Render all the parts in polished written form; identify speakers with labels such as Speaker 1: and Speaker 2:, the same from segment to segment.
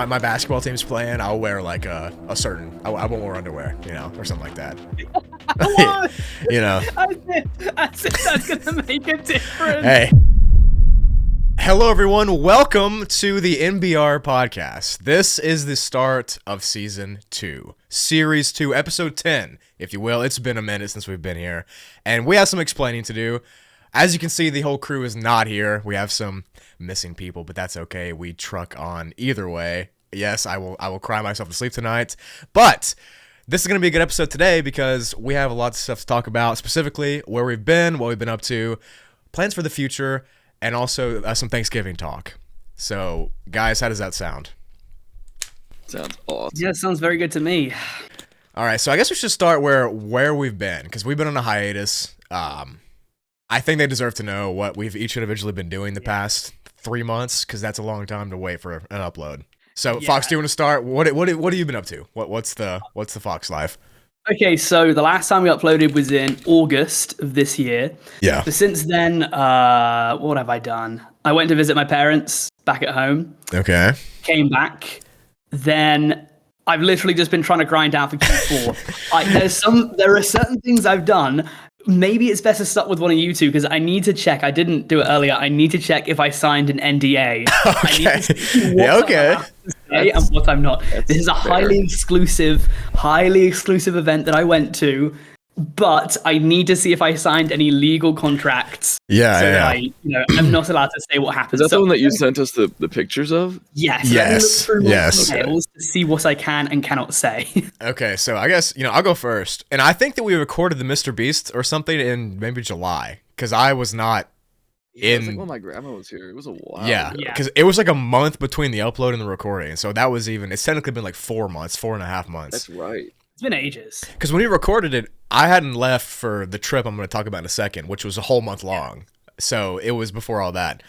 Speaker 1: my basketball team's playing, I'll wear like a certain. I won't wear underwear, or something like that.
Speaker 2: What?
Speaker 1: I
Speaker 2: said that's gonna make a difference.
Speaker 1: Hey. Hello, everyone. Welcome to the NBR podcast. This is the start of season 2, series 2, episode 10, if you will. It's been a minute since we've been here, and we have some explaining to do. As you can see, the whole crew is not here. We have some missing people, but that's okay. We truck on either way. Yes, I will cry myself to sleep tonight, but this is going to be a good episode today because we have a lot of stuff to talk about, specifically where we've been, what we've been up to, plans for the future, and also some Thanksgiving talk. So, guys, how does that sound?
Speaker 3: Sounds awesome.
Speaker 2: Yeah, sounds very good to me.
Speaker 1: All right, so I guess we should start where we've been, because we've been on a hiatus. I think they deserve to know what we've each individually been doing the past 3 months, because that's a long time to wait for an upload. So, Fox, do you want to start? What have you been up to? What's the Fox life?
Speaker 2: Okay, so the last time we uploaded was in August of this year.
Speaker 1: Yeah.
Speaker 2: But since then, what have I done? I went to visit my parents back at home.
Speaker 1: Okay.
Speaker 2: Came back. Then I've literally just been trying to grind down for Q4. There are certain things I've done. Maybe it's best to start with one of you two because I need to check. I didn't do it earlier. I need to check if I signed an NDA.
Speaker 1: Okay.
Speaker 2: I need to see what I'm allowed to say and what I'm not. This is a highly exclusive event that I went to, but I need to see if I signed any legal contracts.
Speaker 1: Yeah.
Speaker 2: I'm not allowed to say what happens.
Speaker 3: Is that the one that you sent us the pictures of?
Speaker 2: Yes.
Speaker 1: Yes.
Speaker 2: Let me look through my emails to see what I can and cannot say.
Speaker 1: Okay, so I guess, I'll go first. And I think that we recorded the Mr. Beast or something in maybe July, because I was not
Speaker 3: It was like when my grandma was here. It was a while.
Speaker 1: Yeah, because it was like a month between the upload and the recording. So that was it's technically been like 4 months, 4.5 months.
Speaker 3: That's right.
Speaker 2: It's been ages.
Speaker 1: Because when we recorded it, I hadn't left for the trip I'm going to talk about in a second, which was a whole month long. So it was before all that.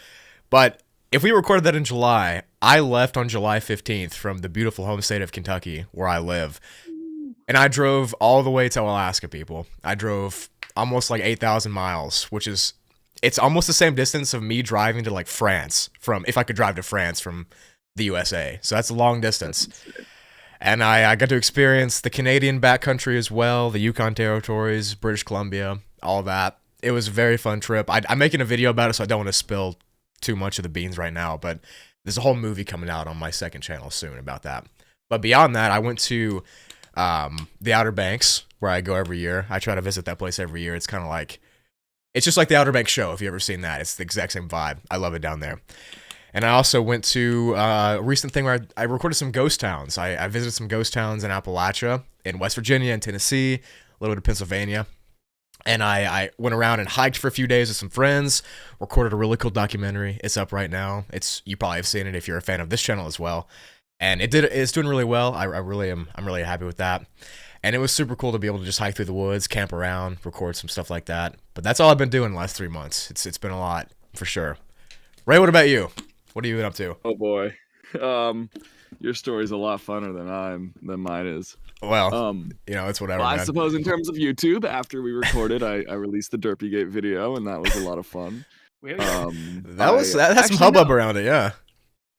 Speaker 1: But if we recorded that in July, I left on July 15th from the beautiful home state of Kentucky, where I live. And I drove all the way to Alaska, people. I drove almost like 8,000 miles, which is... It's almost the same distance of me driving to like France if I could drive to France from the USA. So that's a long distance. And I got to experience the Canadian backcountry as well, the Yukon territories, British Columbia, all that. It was a very fun trip. I'm making a video about it, so I don't want to spill too much of the beans right now, but there's a whole movie coming out on my second channel soon about that. But beyond that, I went to the Outer Banks, where I go every year. I try to visit that place every year. It's kind of like... It's just like the Outer Banks show, if you've ever seen that. It's the exact same vibe. I love it down there. And I also went to a recent thing where I recorded some ghost towns. I visited some ghost towns in Appalachia, in West Virginia, and Tennessee, a little bit of Pennsylvania. And I went around and hiked for a few days with some friends, recorded a really cool documentary. It's up right now. You probably have seen it if you're a fan of this channel as well. And it's doing really well. I'm really happy with that. And it was super cool to be able to just hike through the woods, camp around, record some stuff like that. But that's all I've been doing the last 3 months. It's been a lot, for sure. Ray, what about you? What have you been up to?
Speaker 3: Oh, boy. Your story's a lot funner than mine is.
Speaker 1: Well, it's whatever,
Speaker 3: well,
Speaker 1: man.
Speaker 3: I suppose in terms of YouTube, after we recorded, I released the Derpygate video, and that was a lot of fun.
Speaker 1: That had some hubbub around it, yeah.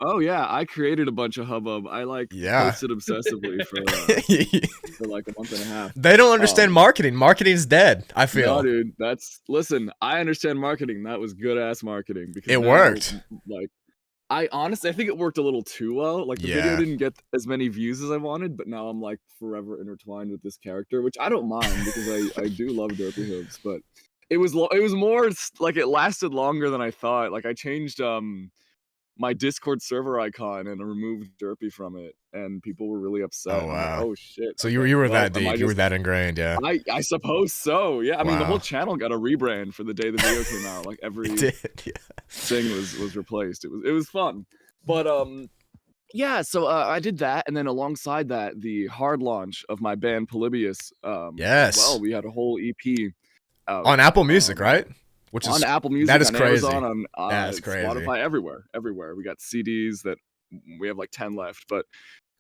Speaker 3: Oh yeah, I created a bunch of hubbub. I posted obsessively for like a month and a half.
Speaker 1: They don't understand marketing. Marketing's dead, I feel.
Speaker 3: No, dude, listen, I understand marketing. That was good ass marketing because
Speaker 1: it worked.
Speaker 3: I honestly think it worked a little too well. Like the video didn't get as many views as I wanted, but now I'm like forever intertwined with this character, which I don't mind because I do love Derpy Hooves, but it was more like it lasted longer than I thought. Like I changed my Discord server icon and I removed Derpy from it, and people were really upset.
Speaker 1: Oh wow!
Speaker 3: Like, oh shit!
Speaker 1: So you were that deep. You were that ingrained, yeah.
Speaker 3: I suppose so. Yeah. I mean, the whole channel got a rebrand for the day the video came out. Like every thing was replaced. It was fun, but yeah. So I did that, and then alongside that, the hard launch of my band Polybius.
Speaker 1: Yes.
Speaker 3: Well, we had a whole EP out,
Speaker 1: on Apple Music, right? Which
Speaker 3: on
Speaker 1: is
Speaker 3: Apple Music,
Speaker 1: that is
Speaker 3: on
Speaker 1: crazy.
Speaker 3: Amazon, on
Speaker 1: that's crazy.
Speaker 3: Spotify, everywhere. We got CDs that we have like 10 left, but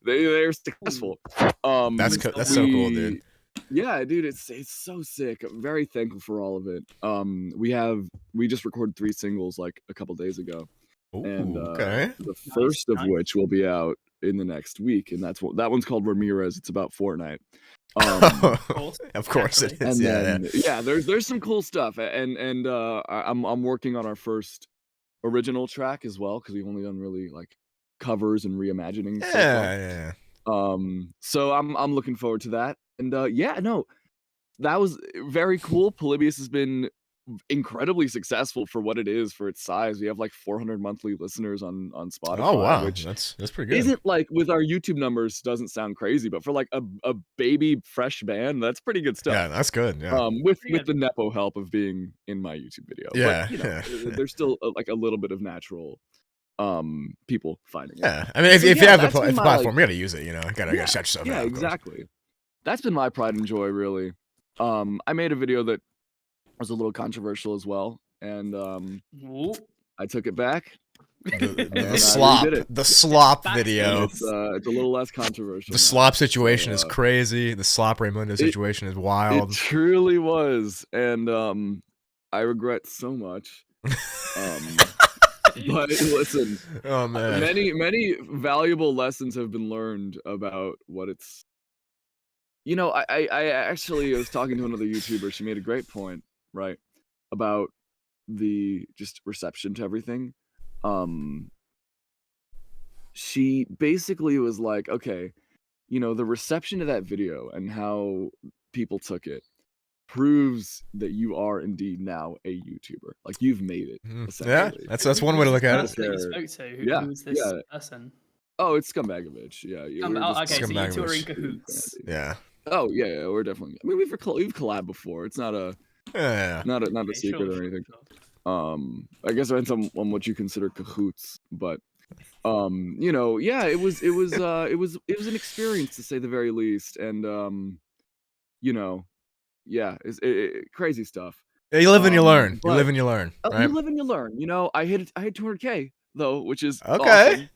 Speaker 3: they're successful.
Speaker 1: That's so cool, dude.
Speaker 3: Yeah, dude, it's so sick. I'm very thankful for all of it. We just recorded 3 singles like a couple days ago.
Speaker 1: Ooh,
Speaker 3: and
Speaker 1: okay.
Speaker 3: the first of which will be out in the next week, and that one's called Ramirez. It's about Fortnite.
Speaker 1: Of course it is.
Speaker 3: And
Speaker 1: Yeah,
Speaker 3: then there's some cool stuff, and I'm working on our first original track as well, because we've only done really like covers and reimaginings.
Speaker 1: yeah.
Speaker 3: So I'm looking forward to that, and that was very cool. Polybius has been incredibly successful for what it is, for its size. We have like 400 monthly listeners on Spotify.
Speaker 1: Oh wow,
Speaker 3: which
Speaker 1: that's pretty good.
Speaker 3: Isn't like, with our YouTube numbers, doesn't sound crazy, but for like a baby fresh band, that's pretty good stuff.
Speaker 1: Yeah, that's good. Yeah.
Speaker 3: With the nepo help of being in my YouTube video.
Speaker 1: Yeah,
Speaker 3: but, there's still like a little bit of natural people finding it.
Speaker 1: Yeah, I mean, if you have the platform, you gotta use it. You gotta shut yourself out.
Speaker 3: Yeah, exactly. That's been my pride and joy, really. I made a video that was a little controversial as well, and I took it back.
Speaker 1: The slop video.
Speaker 3: It's a little less controversial.
Speaker 1: The slop situation is crazy. The slop Raymundo situation is wild.
Speaker 3: It truly was, and I regret so much. But listen,
Speaker 1: oh man,
Speaker 3: many valuable lessons have been learned about what it's. I actually was talking to another YouTuber. She made a great point, right, about the just reception to everything. She basically was like, okay, the reception to that video and how people took it proves that you are indeed now a YouTuber. Like, you've made it.
Speaker 1: Yeah, that's one way to look at it.
Speaker 2: Who was this person?
Speaker 3: Oh, it's Scumbagovich. Yeah.
Speaker 2: Okay, so you two are in cahoots.
Speaker 1: Yeah.
Speaker 3: Oh yeah, we're definitely. I mean, we've collabed before. It's not a not a secret or anything. Sure. I guess it depends on what you consider cahoots, but it was an experience, to say the very least, and crazy stuff.
Speaker 1: Yeah, you live and you learn. You live and you learn. Right?
Speaker 3: You live and you learn. I hit 200K though, which is
Speaker 1: okay.
Speaker 3: Awesome.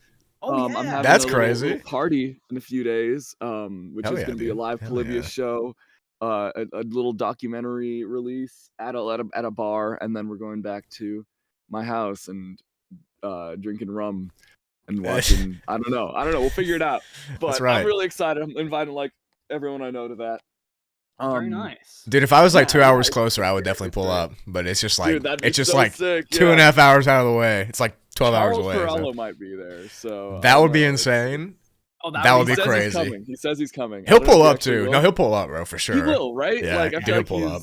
Speaker 2: Oh, yeah.
Speaker 3: I'm having
Speaker 1: that's
Speaker 3: a
Speaker 1: crazy.
Speaker 3: little party in a few days, which is going to be a live Polybius show, a little documentary release at a bar, and then we're going back to my house and drinking rum and watching. I don't know. We'll figure it out. But
Speaker 1: that's right.
Speaker 3: I'm really excited. I'm inviting like everyone I know to that.
Speaker 2: Very nice,
Speaker 1: dude. If I was like 2 hours closer, I would definitely pull up. But it's just like
Speaker 3: sick.
Speaker 1: 2.5 hours out of the way. It's like 12 hours away.
Speaker 3: Charles might be there, so
Speaker 1: that would be insane. That would be crazy.
Speaker 3: He says he's coming.
Speaker 1: He'll pull up too. No, he'll pull up, bro, for sure.
Speaker 3: He will, right?
Speaker 1: Yeah,
Speaker 3: like, I feel
Speaker 1: he'll
Speaker 3: like
Speaker 1: pull up.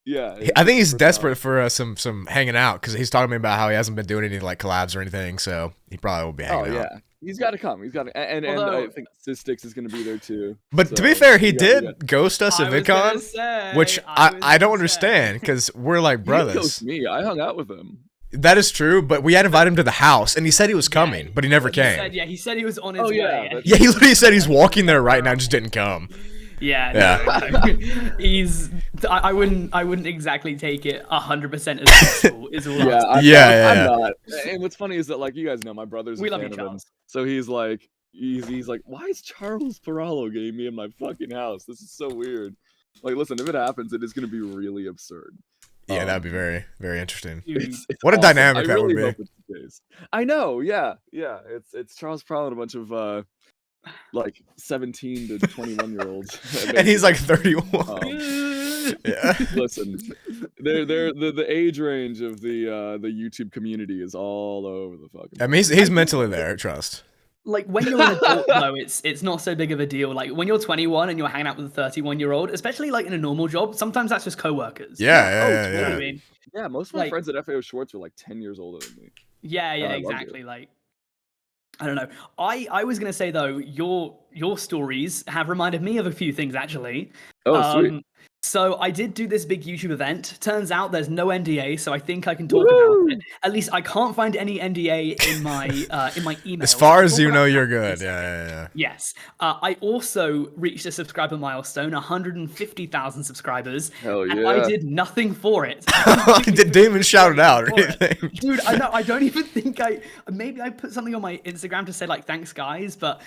Speaker 3: Yeah,
Speaker 1: I think he's desperate for some hanging out, because he's talking to me about how he hasn't been doing any like collabs or anything. So he probably will be hanging out.
Speaker 3: Oh yeah, he's got to come. He's got to, and I think Systix is going to be there too.
Speaker 1: But
Speaker 3: so,
Speaker 1: to be fair, he did ghost us at VidCon, which I don't understand, because we're like brothers.
Speaker 3: He ghosted me. I hung out with him.
Speaker 1: That is true, but we had invited him to the house, and he said he was coming, but he never came.
Speaker 2: He said he was on his way.
Speaker 1: Yeah, he literally said he's walking there right now, just didn't come.
Speaker 2: No. He's. I wouldn't exactly take it 100% as peaceful. Is all.
Speaker 1: I'm
Speaker 3: not. And what's funny is that, like, you guys know, my brother's a fan of him, so he's like, why is Charles Paralo getting me in my fucking house? This is so weird. Like, listen, if it happens, it is going to be really absurd.
Speaker 1: Yeah, that'd be very, very interesting.
Speaker 3: It's
Speaker 1: what a
Speaker 3: awesome.
Speaker 1: dynamic that
Speaker 3: really
Speaker 1: would be.
Speaker 3: I know, yeah. It's Charles Paralo and a bunch of like 17 to 21-year-olds,
Speaker 1: and he's like 31.
Speaker 3: Yeah. Listen, the age range of the YouTube community is all over the fucking.
Speaker 1: I mean, he's mentally there. Trust.
Speaker 2: Like, when you're an adult, though, it's not so big of a deal. Like, when you're 21 and you're hanging out with a 31-year-old, especially like in a normal job, sometimes that's just coworkers.
Speaker 1: Yeah.
Speaker 2: I mean,
Speaker 3: yeah, most of my friends at FAO Schwartz are like 10 years older than me.
Speaker 2: Yeah, exactly. Like, I don't know. I was gonna say though, your stories have reminded me of a few things actually.
Speaker 3: Oh, sweet.
Speaker 2: So I did do this big YouTube event. Turns out there's no NDA, so I think I can talk about it. At least I can't find any NDA in my email.
Speaker 1: As far as you know, you're good. Yeah.
Speaker 2: Yes. I also reached a subscriber milestone, 150,000 subscribers.
Speaker 3: Hell yeah.
Speaker 2: And I did nothing for it.
Speaker 1: Didn't even shout it out or anything.
Speaker 2: Dude, I know. I don't even think maybe I put something on my Instagram to say like, thanks guys, but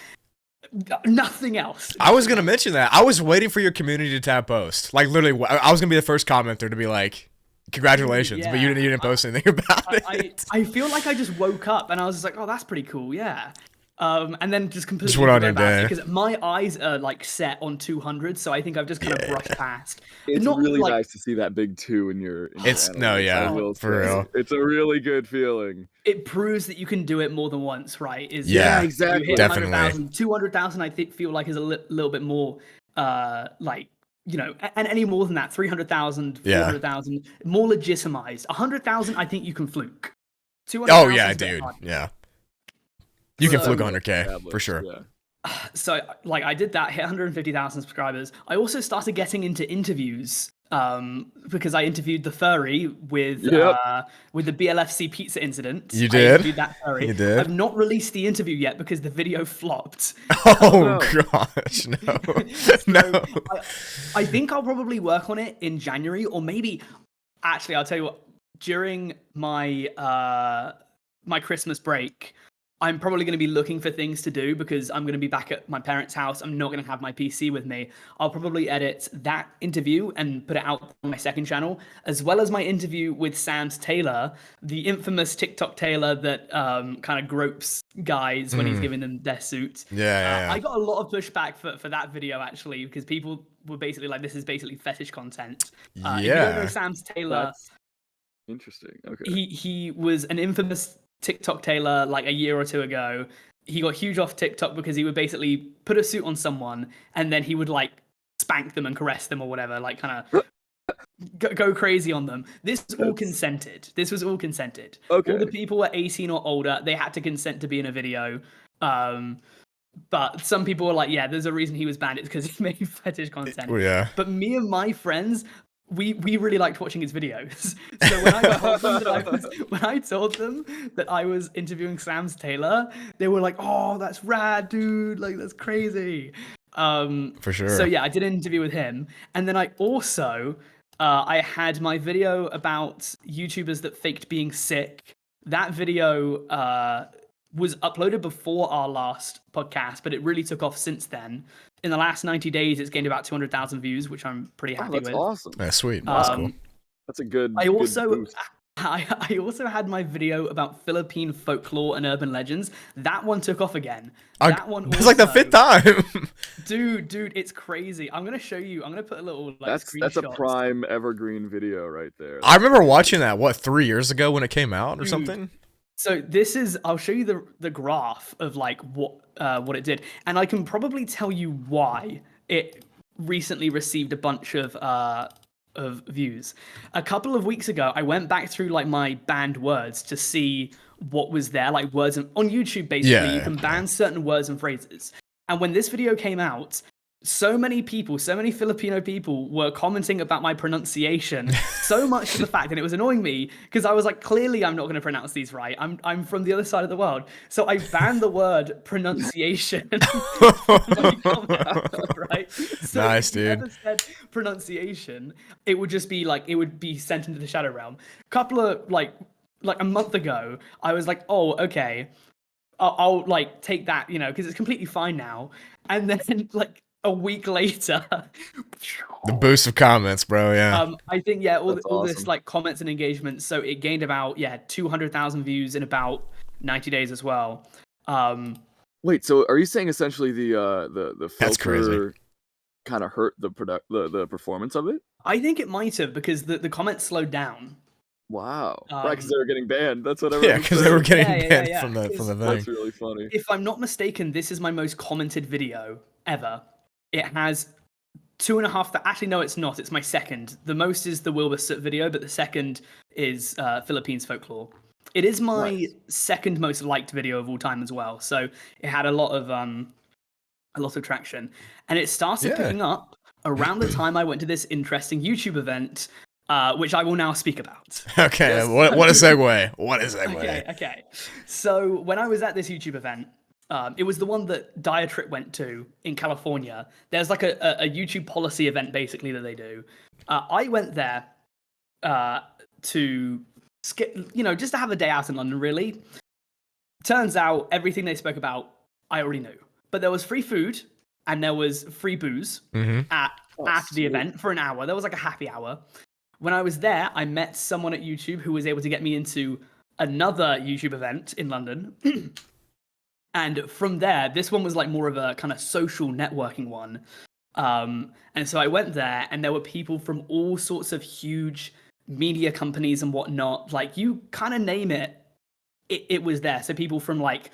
Speaker 2: nothing else.
Speaker 1: I was gonna mention that. I was waiting for your community tab post. Like, literally, I was gonna be the first commenter to be like, "Congratulations!" But you didn't post anything about it.
Speaker 2: I feel like I just woke up and I was just like, "Oh, that's pretty cool." Yeah. And then just completely
Speaker 1: Just went on
Speaker 2: forgot
Speaker 1: your
Speaker 2: about
Speaker 1: day.
Speaker 2: it because my eyes are like set on 200, so I think I've just kind of brushed past.
Speaker 3: It's
Speaker 2: Not
Speaker 3: really
Speaker 2: like
Speaker 3: nice to see that big 2 in your
Speaker 1: It's no,
Speaker 3: analytics, I
Speaker 1: yeah,
Speaker 3: will
Speaker 1: for
Speaker 3: say.
Speaker 1: real.
Speaker 3: It's a really good feeling.
Speaker 2: it proves that you can do it more than once, right? Is
Speaker 1: Yeah,
Speaker 2: you
Speaker 3: exactly.
Speaker 2: hit
Speaker 1: definitely.
Speaker 2: 100,000, 200,000. I think feel like is a little bit more like and any more than that, 300,000,
Speaker 1: Yeah.
Speaker 2: 400,000, more legitimized. 100,000, I think you can fluke.
Speaker 1: Oh
Speaker 2: 200,000
Speaker 1: yeah,
Speaker 2: is a bit
Speaker 1: dude.
Speaker 2: hard.
Speaker 1: Yeah. You can
Speaker 2: So-
Speaker 1: fluke 100K for
Speaker 3: Established,
Speaker 1: sure.
Speaker 3: Yeah.
Speaker 2: So like I did that, hit 150,000 subscribers. I also started getting into interviews because I interviewed the furry with the BLFC pizza incident.
Speaker 1: You
Speaker 2: I
Speaker 1: did?
Speaker 2: interviewed that furry.
Speaker 1: You did?
Speaker 2: I've not released the interview yet because the video flopped.
Speaker 1: Oh
Speaker 3: no.
Speaker 1: gosh, no.
Speaker 2: So
Speaker 1: No.
Speaker 2: I think I'll probably work on it in January, or maybe actually I'll tell you what, during my my Christmas break, I'm probably going to be looking for things to do because I'm going to be back at my parents' house. I'm not going to have my PC with me. I'll probably edit that interview and put it out on my second channel, as well as my interview with Sam's Taylor, the infamous TikTok Taylor that kind of gropes guys when he's giving them their suit.
Speaker 1: Yeah.
Speaker 2: I got a lot of pushback for that video actually because people were basically like, "This is basically fetish content." If you don't know
Speaker 1: Yeah.
Speaker 2: Sam's Taylor,
Speaker 3: That's interesting. Okay.
Speaker 2: he was an infamous TikTok Taylor like a year or two ago. He got huge off TikTok because he would basically put a suit on someone and then he would like spank them and caress them or whatever, like kind of go crazy on them. This was all consented. This was all consented.
Speaker 3: Okay.
Speaker 2: All the people were 18 or older. They had to consent to be in a video. But some people were like, yeah, there's a reason he was banned. It's because he made fetish content.
Speaker 1: Oh, yeah.
Speaker 2: But me and my friends, we really liked watching his videos. So when I told them when I told them that I was interviewing Sam's Taylor, they were like, "Oh, that's rad, dude! Like that's crazy."
Speaker 1: For sure.
Speaker 2: So yeah, I did an interview with him, and then I also I had my video about YouTubers that faked being sick. That video was uploaded before our last podcast, but it really took off since then. In the last 90 days, it's gained about 200,000 views, which I'm pretty happy
Speaker 3: That's
Speaker 2: with.
Speaker 3: awesome.
Speaker 1: Yeah, sweet. That's cool.
Speaker 3: That's a good.
Speaker 2: I
Speaker 3: good
Speaker 2: also
Speaker 3: boost.
Speaker 2: I also had my video about Philippine folklore and urban legends. That one took off again. That one
Speaker 1: It's like the
Speaker 2: also-
Speaker 1: 5th time.
Speaker 2: Dude, it's crazy. I'm gonna show you. I'm gonna put a little like
Speaker 3: That's a
Speaker 2: screenshots.
Speaker 3: prime evergreen video right there.
Speaker 1: I remember watching that 3 years ago when it came out or
Speaker 2: Dude.
Speaker 1: something.
Speaker 2: So this is, I'll show you the graph of like what it did, and I can probably tell you why it recently received a bunch of views. A couple of weeks ago, I went back through like my banned words to see what was there, like words on YouTube. Basically,
Speaker 1: Yeah.
Speaker 2: you can ban certain words and phrases. And when this video came out, so many Filipino people were commenting about my pronunciation, so much to the fact, and it was annoying me because I was like, clearly I'm not going to pronounce these right. I'm from the other side of the world, so I banned the word pronunciation. Right? So
Speaker 1: Nice,
Speaker 2: if you
Speaker 1: dude.
Speaker 2: ever said pronunciation, it would just be like it would be sent into the shadow realm. Couple of like a month ago, I was like, oh, okay. I'll like take that, because it's completely fine now. And then like a week later,
Speaker 1: The boost of comments, bro. Yeah.
Speaker 2: I think all this
Speaker 3: awesome.
Speaker 2: like comments and engagement. So it gained about 200,000 views in about 90 days as well.
Speaker 3: Wait, so are you saying essentially the
Speaker 1: That's crazy.
Speaker 3: filter kind of hurt the the performance of it?
Speaker 2: I think it might have because the comments slowed down.
Speaker 3: Wow. Right, because they were getting banned. That's what
Speaker 1: Yeah,
Speaker 3: everyone
Speaker 1: because they were getting
Speaker 2: Yeah,
Speaker 1: banned
Speaker 2: yeah.
Speaker 1: from the
Speaker 3: That's
Speaker 1: thing.
Speaker 3: really funny.
Speaker 2: If I'm not mistaken, this is my most commented video ever. It has 2.5. Actually, no, it's not. It's my second. The most is the Wilbur Soot video, but the second is Philippines folklore. It is my
Speaker 3: Nice.
Speaker 2: second most liked video of all time as well. So it had a lot of traction, and it started
Speaker 1: Yeah.
Speaker 2: picking up around the time I went to this interesting YouTube event, which I will now speak about.
Speaker 1: Okay,
Speaker 3: Yes.
Speaker 1: what a segue. What a segue.
Speaker 2: Okay. So when I was at this YouTube event, it was the one that Diatrip went to in California. There's like a YouTube policy event basically that they do. I went there to skip, just to have a day out in London. Really, turns out everything they spoke about I already knew, but there was free food and there was free booze after the event for an hour. There was like a happy hour. When I was there, I met someone at YouTube who was able to get me into another YouTube event in London. And from there, this one was like more of a kind of social networking one. And so I went there, and there were people from all sorts of huge media companies and whatnot. Like, you kind of name it, it was there. So people from like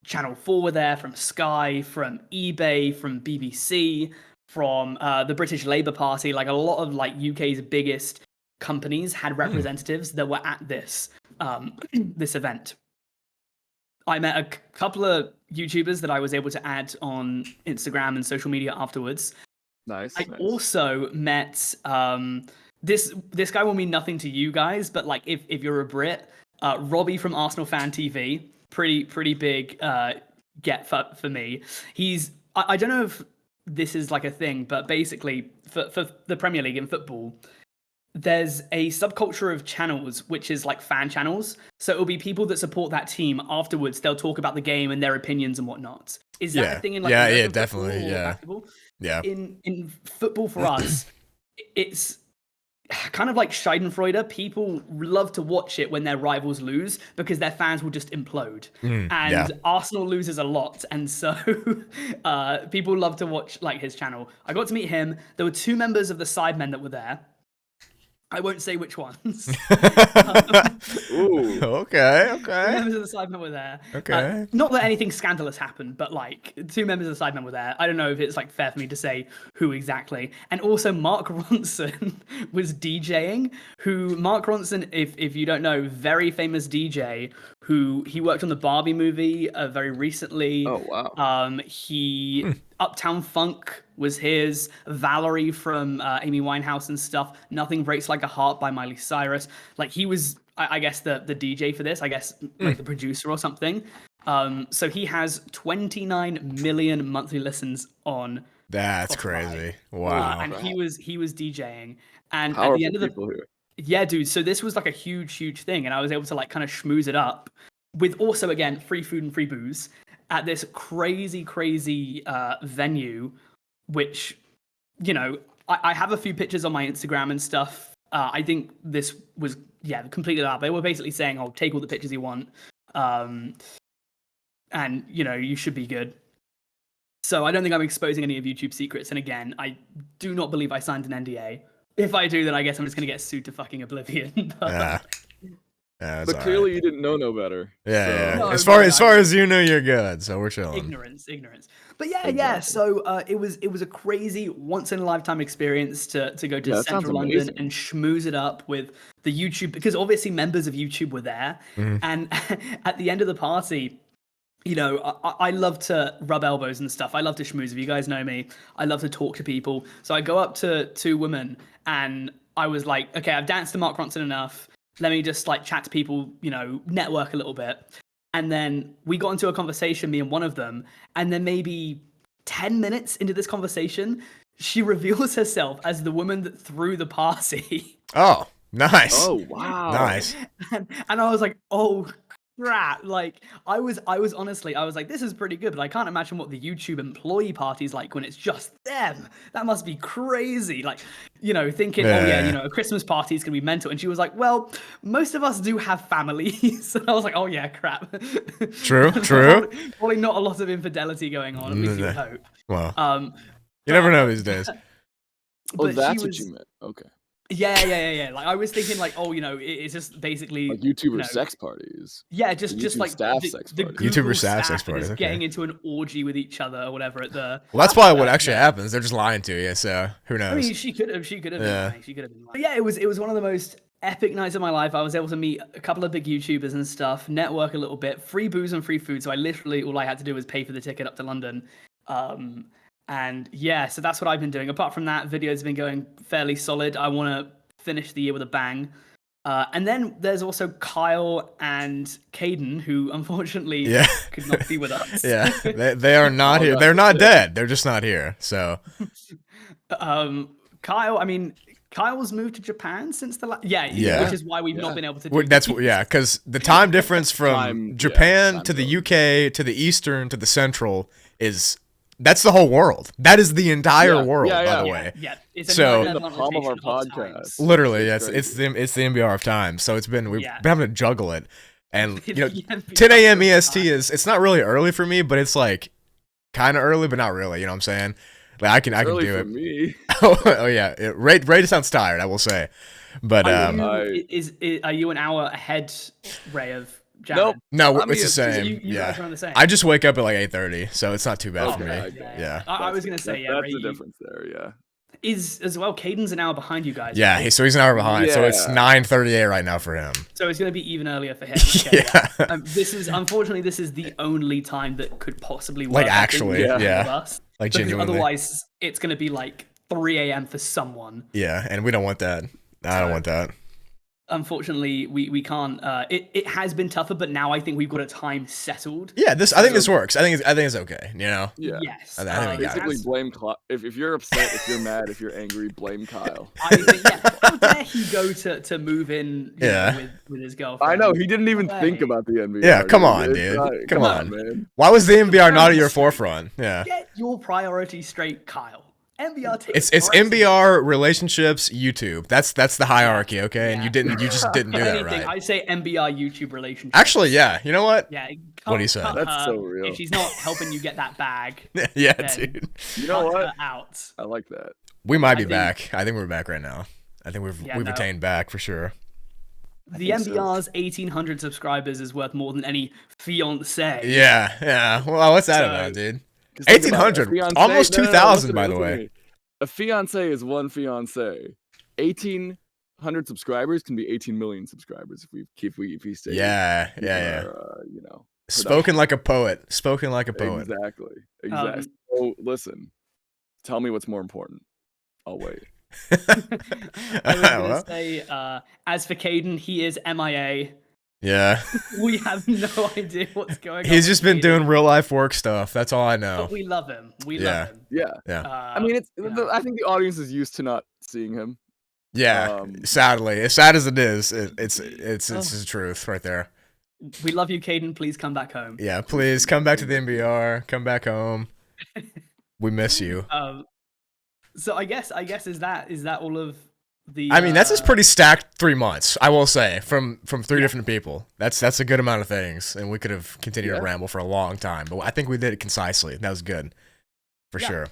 Speaker 2: Channel 4 were there, from Sky, from eBay, from BBC, from the British Labour Party. Like, a lot of like UK's biggest companies had representatives that were at this this event. I met a couple of YouTubers that I was able to add on Instagram and social media afterwards.
Speaker 3: Nice.
Speaker 2: I also met this guy will mean nothing to you guys, but like if you're a Brit, Robbie from Arsenal Fan TV, pretty big get for me. I don't know if this is like a thing, but basically for the Premier League in football, there's a subculture of channels which is like fan channels. So it'll be people that support that team. Afterwards, they'll talk about the game and their opinions and whatnot. Is that a thing in like
Speaker 1: yeah, definitely, yeah,
Speaker 2: basketball?
Speaker 1: Yeah.
Speaker 2: In football for us, it's kind of like Schadenfreude. People love to watch it when their rivals lose because their fans will just implode. And Arsenal loses a lot, and so people love to watch like his channel. I got to meet him. There were 2 members of the Sidemen that were there. I won't say which ones.
Speaker 3: Ooh.
Speaker 1: Okay.
Speaker 2: Members of the Sidemen were there.
Speaker 1: Okay.
Speaker 2: Not that anything scandalous happened, but like 2 members of the Sidemen were there. I don't know if it's like fair for me to say who exactly. And also Mark Ronson was DJing. Mark Ronson, if you don't know, very famous DJ who he worked on the Barbie movie very recently.
Speaker 3: Oh wow.
Speaker 2: Uptown Funk was his. Valerie from Amy Winehouse and stuff. Nothing Breaks Like a Heart by Miley Cyrus. Like, he was, I guess, the DJ for this. I guess like the producer or something. So he has 29 million monthly listens on.
Speaker 1: That's
Speaker 2: Spotify.
Speaker 1: Crazy. Wow.
Speaker 2: And he was DJing. And
Speaker 3: Powerful
Speaker 2: at the end of the
Speaker 3: here.
Speaker 2: Yeah, dude. So this was like a huge thing, and I was able to like kind of schmooze it up with also again free food and free booze at this crazy venue, which, you know, I have a few pictures on my Instagram and stuff. I think this was completely up. They were basically saying, "Oh, take all the pictures you want, and you know, you should be good." So I don't think I'm exposing any of YouTube's secrets. And again, I do not believe I signed an NDA. If I do, then I guess I'm just gonna get sued to fucking oblivion.
Speaker 3: But clearly you didn't know no better.
Speaker 1: Yeah.
Speaker 2: No,
Speaker 1: as far as you know, you're good. So we're chilling.
Speaker 2: Ignorance. But yeah. So it was a crazy once in a lifetime experience to go to central London and schmooze it up with the YouTube, because obviously members of YouTube were there. And at the end of the party, you know, I love to rub elbows and stuff. I love to schmooze. If you guys know me, I love to talk to people. So I go up to 2 women and I was like, okay, I've danced to Mark Ronson enough. Let me just like chat to people, you know, network a little bit. And then we got into a conversation, me and one of them. And then maybe 10 minutes into this conversation, she reveals herself as the woman that threw the party.
Speaker 1: Oh, nice.
Speaker 3: Oh, wow.
Speaker 1: Nice.
Speaker 2: And I was like, oh, crap. Like, I was honestly, I was like, this is pretty good, but I can't imagine what the YouTube employee party's like when it's just them. That must be crazy. Like, you know, thinking, you know, a Christmas party is going to be mental. And she was like, well, most of us do have families. And I was like, oh, yeah, crap.
Speaker 1: True.
Speaker 2: Probably not a lot of infidelity going on, at least you would hope.
Speaker 1: Well, you never know these days.
Speaker 3: Oh, that's what you meant. Okay.
Speaker 2: Yeah. Like, I was thinking, like, oh, you know, it's just basically
Speaker 3: like YouTuber sex parties.
Speaker 2: Yeah, just like
Speaker 3: staff
Speaker 2: the,
Speaker 3: sex
Speaker 2: the
Speaker 3: parties.
Speaker 1: YouTuber staff sex parties. Okay.
Speaker 2: Getting into an orgy with each other or whatever at the.
Speaker 1: Well, that's probably what actually happens. They're just lying to you. So who knows?
Speaker 2: I mean, she could have. Yeah. She could have been lying. But yeah, it was one of the most epic nights of my life. I was able to meet a couple of big YouTubers and stuff, network a little bit, free booze and free food. So I literally all I had to do was pay for the ticket up to London. And yeah, so that's what I've been doing. Apart from that, videos have been going fairly solid. I want to finish the year with a bang. And then there's also Kyle and Caden, who unfortunately could not be with us.
Speaker 1: Yeah, they are not here. They're not dead. They're just not here. So,
Speaker 2: Kyle's moved to Japan since the which is why we've not been able to do
Speaker 1: because the time difference from Japan to the UK to the Eastern to the Central that's the whole world. That is the entire world, by the way.
Speaker 2: Yeah.
Speaker 3: It's in the palm of our podcast.
Speaker 1: Literally, yes. It's the NBR of time. So we've been having to juggle it. And
Speaker 2: The
Speaker 1: 10 a.m.
Speaker 2: NBR
Speaker 1: EST it's not really early for me, but it's like kind of early, but not really. You know what I'm saying? Like I can
Speaker 3: Early
Speaker 1: do
Speaker 3: for
Speaker 1: it.
Speaker 3: me.
Speaker 1: Oh yeah, Ray sounds tired. I will say, but
Speaker 2: Are you an hour ahead, Ray, of Jared?
Speaker 3: Nope.
Speaker 1: no,
Speaker 3: I'm
Speaker 1: it's the
Speaker 3: EST.
Speaker 1: same.
Speaker 2: You
Speaker 1: yeah,
Speaker 2: guys are on the same.
Speaker 1: I just wake up at like 8:30, so it's not too bad for me.
Speaker 3: Okay.
Speaker 1: Yeah.
Speaker 2: I was gonna say,
Speaker 3: that's
Speaker 2: Ray,
Speaker 3: the difference there. Yeah.
Speaker 2: is as well. Caden's an hour behind you guys.
Speaker 1: Yeah,
Speaker 2: right?
Speaker 1: so he's an hour behind. So it's
Speaker 3: Yeah.
Speaker 1: 9:38 right now for him.
Speaker 2: So it's going to be even earlier for him. Okay,
Speaker 1: Yeah.
Speaker 2: this is the only time that could possibly work.
Speaker 1: Like,
Speaker 2: I think,
Speaker 1: actually,
Speaker 2: for
Speaker 1: yeah.
Speaker 2: both of us.
Speaker 1: Like,
Speaker 2: Because
Speaker 1: genuinely.
Speaker 2: otherwise, it's going to be like 3 a.m. for someone.
Speaker 1: Yeah, and we don't want that. I don't want that.
Speaker 2: Unfortunately, we can't. It has been tougher, but now I think we've got a time settled.
Speaker 1: Yeah, I think this works. I think it's okay. You know.
Speaker 3: Yeah.
Speaker 2: Yes.
Speaker 1: I think we got it.
Speaker 3: Basically, blame Kyle. If you're upset, if you're mad, if you're angry, blame Kyle.
Speaker 2: I think, how dare he go to move in
Speaker 1: Yeah.
Speaker 2: with his girlfriend?
Speaker 3: I know he didn't even
Speaker 2: Hey.
Speaker 3: think about the NBA.
Speaker 1: Yeah, come on,
Speaker 3: It's
Speaker 1: dude.
Speaker 3: not-
Speaker 1: Come on.
Speaker 3: man.
Speaker 1: Why was the NBR not at your forefront? Yeah.
Speaker 2: Get your priorities straight, Kyle. NBR takes
Speaker 1: It's
Speaker 2: precedence.
Speaker 1: NBR relationships YouTube. That's the hierarchy, okay? And you just didn't do
Speaker 2: If
Speaker 1: that
Speaker 2: anything,
Speaker 1: right.
Speaker 2: I say NBR YouTube relationship.
Speaker 1: Actually, yeah. You know what?
Speaker 2: Yeah.
Speaker 1: What do you say?
Speaker 3: That's so real.
Speaker 2: If she's not helping you get that bag,
Speaker 1: Yeah,
Speaker 2: then
Speaker 1: dude.
Speaker 3: You know
Speaker 2: cut
Speaker 3: what?
Speaker 2: her out.
Speaker 3: I like that.
Speaker 1: We might be
Speaker 2: think-
Speaker 1: back. I think we're back right now. I think we've
Speaker 2: Yeah, no.
Speaker 1: attained back for sure.
Speaker 2: The
Speaker 3: think so.
Speaker 2: NBR's 1,800 subscribers is worth more than any fiance.
Speaker 1: Yeah. Well, what's that
Speaker 2: So-
Speaker 1: about, dude?
Speaker 3: 'Cause think about it,
Speaker 1: 1,800,
Speaker 3: a fiancé-
Speaker 1: almost
Speaker 3: no,
Speaker 1: 2,000,
Speaker 3: listen
Speaker 1: by
Speaker 3: to
Speaker 1: the
Speaker 3: me,
Speaker 1: way.
Speaker 3: listen to me. A fiance is one fiance. 1,800 subscribers can be 18 million subscribers if we stay.
Speaker 1: Yeah.
Speaker 3: Our,
Speaker 1: Spoken like a poet. Spoken like a poet.
Speaker 3: Exactly. So listen, tell me what's more important. I'll wait.
Speaker 2: I was gonna
Speaker 1: Well,
Speaker 2: say, as for Caden, he is MIA.
Speaker 1: yeah.
Speaker 2: We have no idea what's going on.
Speaker 1: He's just
Speaker 2: with
Speaker 1: been
Speaker 2: Caden,
Speaker 1: doing real life work stuff. That's all I know.
Speaker 2: But we love him. We
Speaker 1: Yeah.
Speaker 2: love him.
Speaker 3: Yeah.
Speaker 1: Yeah.
Speaker 3: I mean,
Speaker 2: yeah.
Speaker 3: I think the audience is used to not seeing him.
Speaker 1: Yeah. Sadly, as sad as it is, it's the truth right there.
Speaker 2: We love you, Caden. Please come back home.
Speaker 1: Yeah. Please come back to the NBR. Come back home. We miss you.
Speaker 2: So I guess is that all of the?
Speaker 1: I mean, that's just pretty stacked 3 months. I will say from three different people. That's a good amount of things, and we could have continued to ramble for a long time, but I think we did it concisely. That was good, for sure.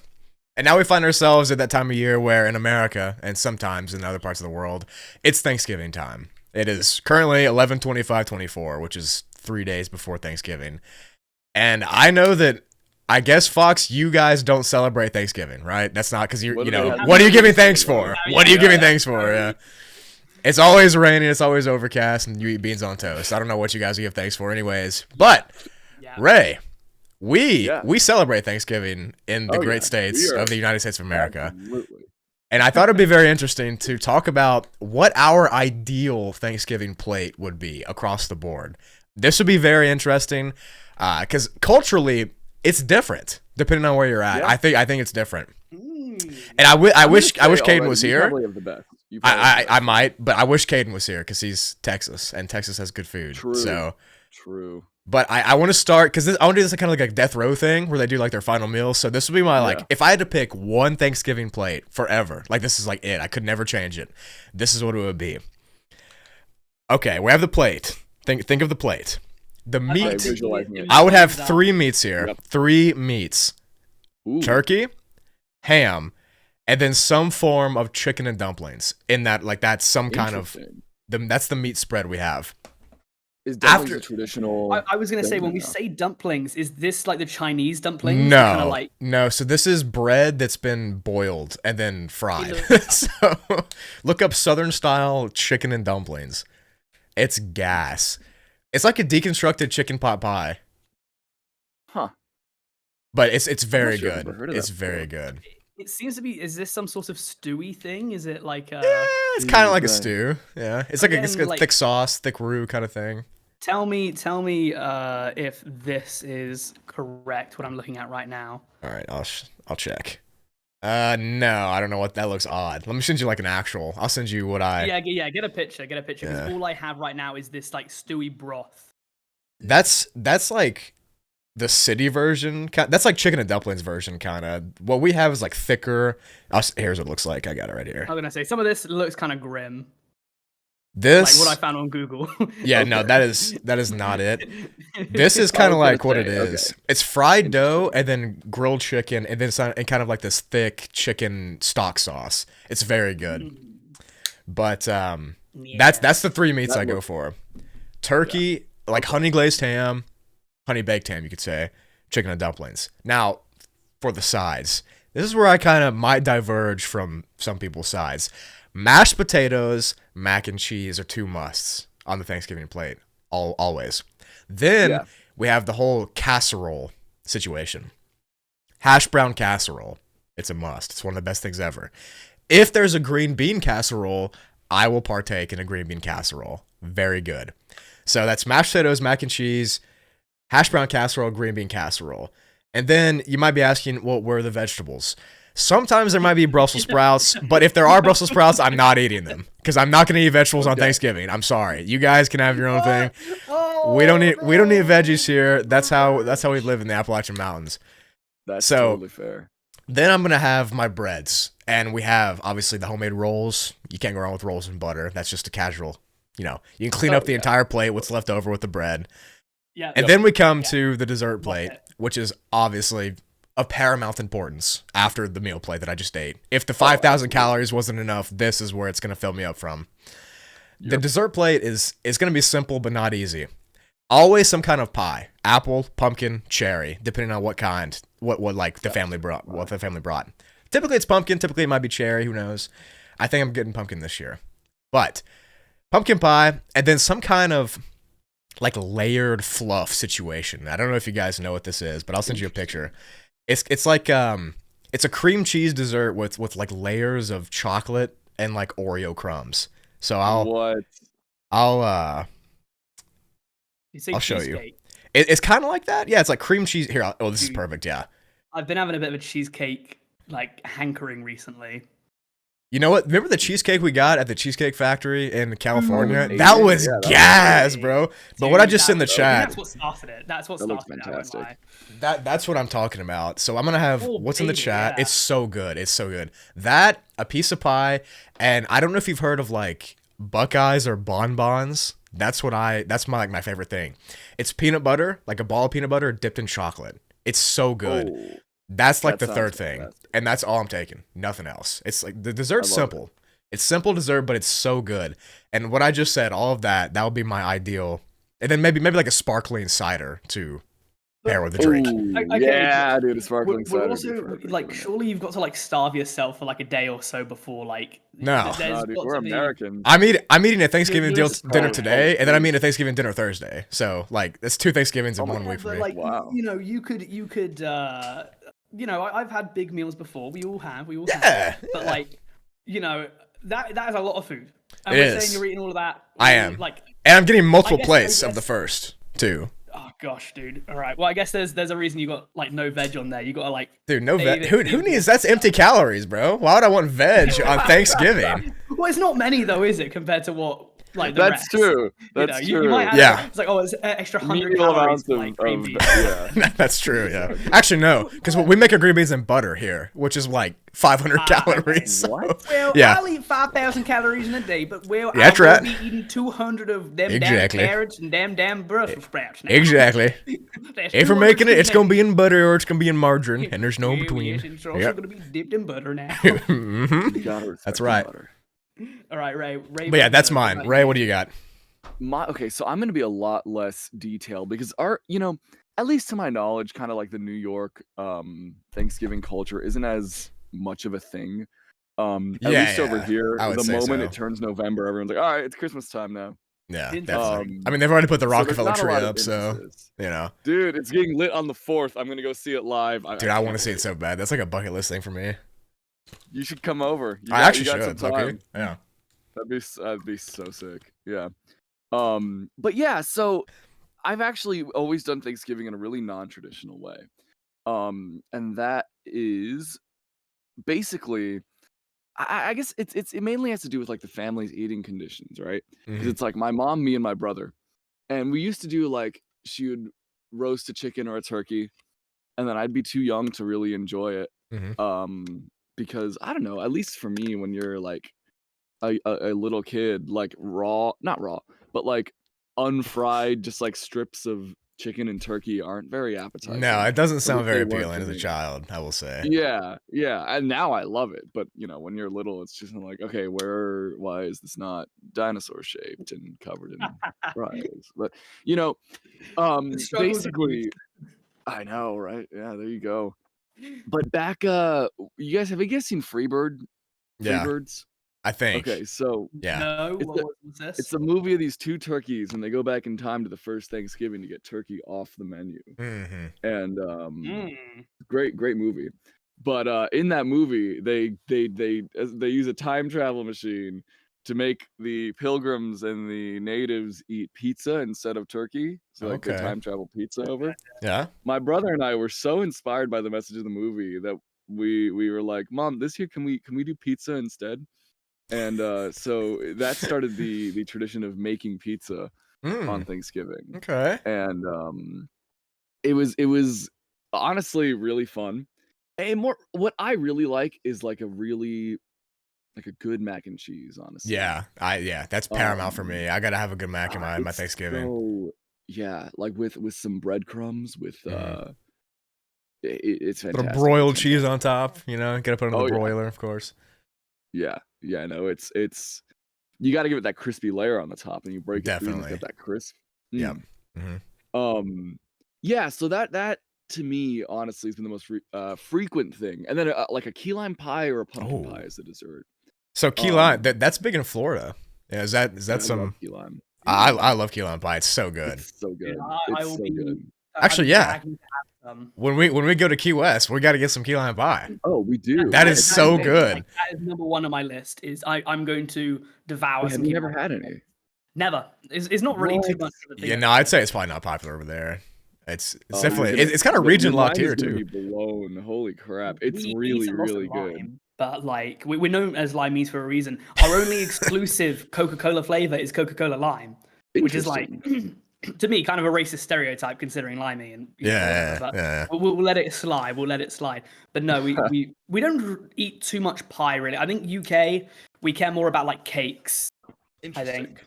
Speaker 1: And now we find ourselves at that time of year where in America and sometimes in other parts of the world, it's Thanksgiving time. It is currently 11/25/24, which is 3 days before Thanksgiving, and I know that. I guess Fox, you guys don't celebrate Thanksgiving, right? That's not because
Speaker 3: What
Speaker 1: you
Speaker 3: do
Speaker 1: know.
Speaker 3: they have?
Speaker 1: What are you giving thanks for? What are you giving thanks for?
Speaker 2: Yeah.
Speaker 1: Yeah. It's always raining, it's always overcast, and you eat beans on toast. I don't know what you guys give thanks for anyways. But
Speaker 2: Yeah.
Speaker 1: Ray, we celebrate Thanksgiving in the
Speaker 3: Oh,
Speaker 1: great
Speaker 3: yeah.
Speaker 1: states
Speaker 3: We are-
Speaker 1: of the United States of America.
Speaker 3: Absolutely.
Speaker 1: And I thought it'd be very interesting to talk about what our ideal Thanksgiving plate would be across the board. This would be very interesting because culturally it's different depending on where you're at.
Speaker 3: Yeah.
Speaker 1: I think it's different. And I wish Caden was
Speaker 3: You
Speaker 1: here.
Speaker 3: probably have the best. You probably have the
Speaker 1: I
Speaker 3: best.
Speaker 1: might, but I wish Caden was here because he's Texas and Texas has good food.
Speaker 3: True.
Speaker 1: So,
Speaker 3: True.
Speaker 1: but I want to start because I want to do this kind of like a death row thing where they do like their final meal. So this would be my like if I had to pick one Thanksgiving plate forever, like this is like it. I could never change it. This is what it would be. Okay, we have the plate. Think of the plate. The meat.
Speaker 3: visualize me.
Speaker 1: I would have 3 meats here.
Speaker 3: Yep.
Speaker 1: 3 meats.
Speaker 3: Ooh.
Speaker 1: Turkey, ham, and then some form of chicken and dumplings. In that, like that's some kind of
Speaker 3: Interesting.
Speaker 1: that's the meat spread we have.
Speaker 3: Is dumplings
Speaker 1: after-
Speaker 3: a traditional?
Speaker 2: I was gonna say when we
Speaker 3: thing?
Speaker 2: say dumplings, is this like the Chinese dumplings? Kinda
Speaker 1: No,
Speaker 2: like
Speaker 1: no. So this is bread that's been boiled and then fried. So look up Southern style chicken and dumplings. It's gas. It's like a deconstructed chicken pot pie,
Speaker 3: Huh.
Speaker 1: but it's very
Speaker 3: sure I've
Speaker 1: good.
Speaker 3: ever heard of
Speaker 1: It's
Speaker 3: that
Speaker 1: very
Speaker 3: before.
Speaker 1: good.
Speaker 2: it seems to be. Is this some sort of stewy thing? Is it like
Speaker 1: It's kind of like a
Speaker 3: Okay.
Speaker 1: stew. Yeah, it's like it's
Speaker 2: Again,
Speaker 1: a
Speaker 2: like-
Speaker 1: thick sauce, thick roux kind of thing.
Speaker 2: Tell me, if this is correct. What I'm looking at right now.
Speaker 1: All right, I'll check. No, I don't know what that looks odd. Let me send you like an actual. I'll send you what I.
Speaker 2: Yeah, get a picture. Because
Speaker 1: Yeah.
Speaker 2: all I have right now is this like stewy broth.
Speaker 1: That's like the city version. That's like chicken and dumplings version kind of. What we have is like thicker. Here's what it looks like. I got it right here.
Speaker 2: I'm gonna say some of this looks kind of grim.
Speaker 1: This,
Speaker 2: Like what I found on Google.
Speaker 1: yeah,
Speaker 3: Okay.
Speaker 1: no, that is not it. This is
Speaker 3: I
Speaker 1: kind of
Speaker 3: was gonna
Speaker 1: like what it
Speaker 3: say, okay.
Speaker 1: is. It's fried dough
Speaker 3: Interesting.
Speaker 1: and then grilled chicken and then and kind of like this thick chicken stock sauce. It's very good. But
Speaker 2: Yeah.
Speaker 1: that's the three meats
Speaker 3: That
Speaker 1: I go
Speaker 3: looks-
Speaker 1: for. Turkey, like honey glazed ham, honey baked ham, you could say, chicken and dumplings. Now, for the sides, this is where I kind of might diverge from some people's sides. Mashed potatoes, mac and cheese are two musts on the Thanksgiving plate, always. Then
Speaker 3: Yeah.
Speaker 1: we have the whole casserole situation. Hash brown casserole, it's a must. It's one of the best things ever. If there's a green bean casserole, I will partake in a green bean casserole. Very good. So that's mashed potatoes, mac and cheese, hash brown casserole, green bean casserole. And then you might be asking, well, where are the vegetables? Sometimes there might be Brussels sprouts, but if there are Brussels sprouts, I'm not eating them because I'm not going to eat vegetables on Thanksgiving. I'm sorry. You guys can have your own thing. We don't need veggies here. That's how we live in the Appalachian Mountains.
Speaker 3: That's
Speaker 1: So-
Speaker 3: totally fair.
Speaker 1: Then I'm gonna have my breads, and we have obviously the homemade rolls. You can't go wrong with rolls and butter. That's just a casual. You can clean up the entire plate, what's left over with the bread.
Speaker 2: Yeah.
Speaker 1: And then we come to the dessert plate,
Speaker 2: it.
Speaker 1: which is obviously of paramount importance after the meal plate that I just ate. If the 5,000 calories wasn't enough, this is where it's going to fill me up from. The dessert plate is going to be simple but not easy. Always some kind of pie. Apple, pumpkin, cherry, depending on what kind, what like the family brought, what the family brought. Typically it's pumpkin, typically it might be cherry, who knows. I think I'm getting pumpkin this year. But pumpkin pie and then some kind of like layered fluff situation. I don't know if you guys know what this is, but I'll send you a picture. It's like it's a cream cheese dessert with like layers of chocolate and like Oreo crumbs. So
Speaker 3: What?
Speaker 1: I'll
Speaker 2: You say
Speaker 1: I'll show you.
Speaker 2: cheesecake.
Speaker 1: it's kind of like that. Yeah, it's like cream cheese. Here, oh, this is
Speaker 2: Dude.
Speaker 1: perfect. Yeah.
Speaker 2: I've been having a bit of a cheesecake like hankering recently.
Speaker 1: You know what? Remember the cheesecake we got at the Cheesecake Factory in California?
Speaker 3: Oh,
Speaker 1: That was
Speaker 3: yeah, that was
Speaker 1: gas,
Speaker 2: great.
Speaker 1: bro. But
Speaker 2: Dude,
Speaker 1: what I just said in the
Speaker 2: I think
Speaker 1: chat,
Speaker 2: that's what started it. That's what
Speaker 3: That looks
Speaker 2: started it. I won't
Speaker 3: fantastic.
Speaker 2: lie.
Speaker 1: that's what I'm talking about. So I'm gonna have
Speaker 2: Oh,
Speaker 1: what's in the
Speaker 2: baby,
Speaker 1: chat.
Speaker 2: yeah.
Speaker 1: It's so good. It's so good. That, a piece of pie, and I don't know if you've heard of like Buckeyes or bonbons. That's my favorite thing. It's peanut butter, like a ball of peanut butter dipped in chocolate. It's so good.
Speaker 3: Oh,
Speaker 1: That's like
Speaker 3: that
Speaker 1: the third
Speaker 3: sounds
Speaker 1: thing.
Speaker 3: fantastic.
Speaker 1: And that's all I'm taking. Nothing else. It's like the dessert's
Speaker 3: I love
Speaker 1: simple. It's simple dessert, but it's so good. And what I just said, all of that would be my ideal. And then maybe like a sparkling cider to pair with the drink.
Speaker 3: Ooh,
Speaker 2: Okay,
Speaker 3: yeah, dude, a
Speaker 2: We're
Speaker 3: sparkling cider. would be
Speaker 2: also
Speaker 3: perfect
Speaker 2: like,
Speaker 3: for me.
Speaker 2: surely you've got to like starve yourself for like a day or so before like.
Speaker 1: No.
Speaker 2: there's
Speaker 3: No, dude,
Speaker 2: got
Speaker 3: we're
Speaker 2: to be-
Speaker 3: Americans.
Speaker 1: I'm eating a Thanksgiving
Speaker 2: You're
Speaker 1: dinner
Speaker 2: so
Speaker 1: today, and then I'm
Speaker 3: food.
Speaker 1: eating a Thanksgiving dinner Thursday. So like that's 2 Thanksgivings in
Speaker 3: Oh my
Speaker 1: 1
Speaker 2: Yeah,
Speaker 1: week for
Speaker 2: but
Speaker 1: me.
Speaker 2: like
Speaker 3: Wow.
Speaker 2: you could I've had big meals before. We all have.
Speaker 1: Yeah,
Speaker 2: But
Speaker 1: yeah.
Speaker 2: like, that is a lot of food. And
Speaker 1: It
Speaker 2: we're
Speaker 1: is.
Speaker 2: saying you're eating all of that.
Speaker 1: I am.
Speaker 2: Like,
Speaker 1: And I'm getting multiple
Speaker 2: I
Speaker 1: plates of
Speaker 2: guess-
Speaker 1: the first too.
Speaker 2: oh gosh, dude. All right. Well, I guess there's a reason you got like no veg on there. You got to like.
Speaker 1: Dude, no
Speaker 2: Save
Speaker 1: veg.
Speaker 2: it
Speaker 1: Who
Speaker 2: for the
Speaker 1: needs? That's empty calories, bro. Why would I want veg on Thanksgiving?
Speaker 2: Well, it's not many though, is it, compared to what like the
Speaker 3: That's
Speaker 2: rest?
Speaker 3: true. That's
Speaker 2: you
Speaker 3: true.
Speaker 2: might have,
Speaker 1: Yeah.
Speaker 2: It's like, oh, it's an extra 100
Speaker 3: Medial
Speaker 2: calories
Speaker 3: amounts
Speaker 2: for like green beans.
Speaker 3: yeah.
Speaker 1: That's true, yeah. Actually, no, because we make our green beans in butter here, which is like 500 calories. so-
Speaker 3: What?
Speaker 2: Well,
Speaker 1: Yeah.
Speaker 2: I'll eat 5,000 calories in a day, but
Speaker 1: Yeah, that's
Speaker 2: I will
Speaker 1: right.
Speaker 2: be eating 200 of them
Speaker 1: Exactly.
Speaker 2: damn carrots and damn Brussels sprouts. Now.
Speaker 1: Exactly.
Speaker 2: That's
Speaker 1: If we're
Speaker 2: 200
Speaker 1: making it,
Speaker 2: too
Speaker 1: it's gonna
Speaker 2: many.
Speaker 1: be in butter or it's gonna be in margarine, and there's no in
Speaker 2: Yeah,
Speaker 1: between.
Speaker 2: yes, it's also
Speaker 1: Yep.
Speaker 2: going to be dipped in butter now.
Speaker 1: Mhm.
Speaker 3: You gotta respect
Speaker 1: That's
Speaker 3: the
Speaker 1: right.
Speaker 3: butter.
Speaker 2: All right, Ray.
Speaker 1: But yeah, that's mine. Ray, what do you got?
Speaker 3: Okay, so I'm gonna be a lot less detailed because at least to my knowledge, kind of like the New York Thanksgiving culture isn't as much of a thing. At
Speaker 1: Yeah,
Speaker 3: least over
Speaker 1: yeah,
Speaker 3: here,
Speaker 1: I would
Speaker 3: the
Speaker 1: say
Speaker 3: moment
Speaker 1: so.
Speaker 3: it turns November, everyone's like, "All right, it's Christmas time now."
Speaker 1: Yeah,
Speaker 2: Interesting.
Speaker 1: definitely. I mean, they've already put the
Speaker 3: So there's
Speaker 1: Rockefeller
Speaker 3: not a
Speaker 1: tree
Speaker 3: lot of
Speaker 1: up, so
Speaker 3: emphasis.
Speaker 1: you know.
Speaker 3: Dude, it's getting lit on the 4th. I'm gonna go see it live.
Speaker 1: Dude, I want
Speaker 3: can't
Speaker 1: to see it
Speaker 3: wait.
Speaker 1: so bad. That's like a bucket list thing for me.
Speaker 3: You should come over. You
Speaker 1: I
Speaker 3: got-
Speaker 1: actually
Speaker 3: you got
Speaker 1: should.
Speaker 3: some
Speaker 1: Okay.
Speaker 3: time.
Speaker 1: Yeah.
Speaker 3: That'd be so sick. Yeah. But yeah, so I've actually always done Thanksgiving in a really non-traditional way. And that is basically I guess it mainly has to do with like the family's eating conditions, right? Because
Speaker 1: Mhm.
Speaker 3: it's like my mom, me, and my brother. And we used to do like she would roast a chicken or a turkey, and then I'd be too young to really enjoy it.
Speaker 1: Mhm.
Speaker 3: Because I don't know, at least for me, when you're like a little kid, like raw, not raw, but like unfried, just like strips of chicken and turkey aren't very appetizing.
Speaker 1: No, it doesn't
Speaker 3: At
Speaker 1: sound
Speaker 3: least
Speaker 1: very
Speaker 3: they weren't
Speaker 1: appealing
Speaker 3: to
Speaker 1: as a
Speaker 3: me.
Speaker 1: child, I will say.
Speaker 3: Yeah, yeah, and now I love it. But when you're little, it's just like, okay, why is this not dinosaur shaped and covered in fries? But
Speaker 2: The struggles of
Speaker 3: basically, I know, right? Yeah, there you go. But back, have you guys seen
Speaker 1: Yeah,
Speaker 3: Freebirds?
Speaker 1: I think.
Speaker 3: Okay, so
Speaker 1: Yeah.
Speaker 2: No,
Speaker 3: it's
Speaker 2: what was this?
Speaker 3: it's a movie of these two turkeys, and they go back in time to the first Thanksgiving to get turkey off the menu.
Speaker 1: Mm-hmm.
Speaker 3: And
Speaker 2: Mm.
Speaker 3: great movie. But in that movie, they use a time travel machine to make the pilgrims and the natives eat pizza instead of turkey. So like they
Speaker 1: Okay.
Speaker 3: time travel pizza over.
Speaker 1: Yeah.
Speaker 3: My brother and I were so inspired by the message of the movie that we were like, "Mom, this year can we do pizza instead?" And so that started the tradition of making pizza on Thanksgiving.
Speaker 1: Okay.
Speaker 3: And it was honestly really fun. And what I really like is like a good mac and cheese, honestly.
Speaker 1: Yeah. That's paramount for me. I gotta have a good mac in my
Speaker 3: It's
Speaker 1: Thanksgiving.
Speaker 3: so yeah, like with some breadcrumbs with it's fantastic.
Speaker 1: Put a broiled cheese on top, gotta put it in the
Speaker 3: Oh, yeah.
Speaker 1: broiler, of course.
Speaker 3: Yeah, I know. It's you got to give it that crispy layer on the top, and you break it through, and it's
Speaker 1: Definitely.
Speaker 3: got that crisp.
Speaker 1: Yep.
Speaker 3: Mm.
Speaker 1: Mm-hmm.
Speaker 3: Yeah. So that to me, honestly, has been the most frequent thing. And then like a key lime pie or a pumpkin pie as a dessert.
Speaker 1: So key lime, that's big in Florida. Yeah, is that
Speaker 3: I
Speaker 1: some?
Speaker 3: love key lime.
Speaker 1: I love key lime pie. It's so good.
Speaker 3: It's so good.
Speaker 2: I
Speaker 3: It's
Speaker 2: will
Speaker 3: so
Speaker 2: be
Speaker 3: good.
Speaker 1: Actually, yeah.
Speaker 2: Some.
Speaker 1: When we go to Key West, we got to get some key lime pie.
Speaker 3: Oh, we do.
Speaker 1: That is so good.
Speaker 2: Like, that is number one on my list. Is I'm going to devour.
Speaker 3: Have you never had any?
Speaker 2: Never. It's not really too much of a thing.
Speaker 1: Yeah, no, I'd say it's probably not popular over there. It's
Speaker 3: Oh,
Speaker 1: definitely it's kind of region locked here too.
Speaker 3: Be blown. Holy crap! It's
Speaker 2: We
Speaker 3: really
Speaker 2: eat a lot of
Speaker 3: really good.
Speaker 2: lime, but like we're known as limeys for a reason. Our only exclusive Coca-Cola flavor is Coca-Cola Lime, which is like to me kind of a racist stereotype considering limey and
Speaker 1: yeah.
Speaker 2: We'll let it slide. We'll let it slide. But no, we don't eat too much pie really. I think UK we care more about like cakes. I think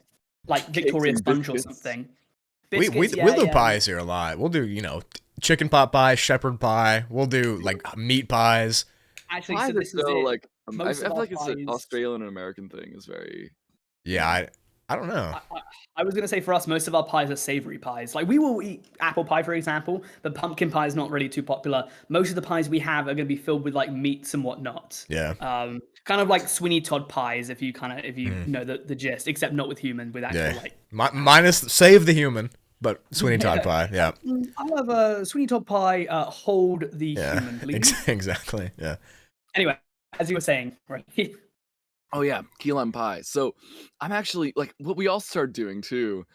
Speaker 2: like Victoria Sponge or something.
Speaker 1: Biscuits, we'll do pies here a lot. We'll do chicken pot pie, shepherd pie. We'll do like meat pies.
Speaker 2: Actually, so this is it.
Speaker 3: Like I feel like it's
Speaker 2: pies...
Speaker 3: an Australian and American thing. Is very
Speaker 1: I don't know.
Speaker 2: I was gonna say for us, most of our pies are savory pies. Like we will eat apple pie, for example, but pumpkin pie is not really too popular. Most of the pies we have are gonna be filled with like meats and whatnot.
Speaker 1: Yeah.
Speaker 2: Kind of like Sweeney Todd pies, if you know the gist, except not with human, with actual like
Speaker 1: minus save the human, but Sweeney Todd pie. Yeah.
Speaker 2: I love a Sweeney Todd pie. Hold the human, please.
Speaker 1: Exactly. Yeah.
Speaker 2: Anyway, as you were saying, right.
Speaker 3: Oh yeah, key lime pie. So I'm actually like what we all start doing too,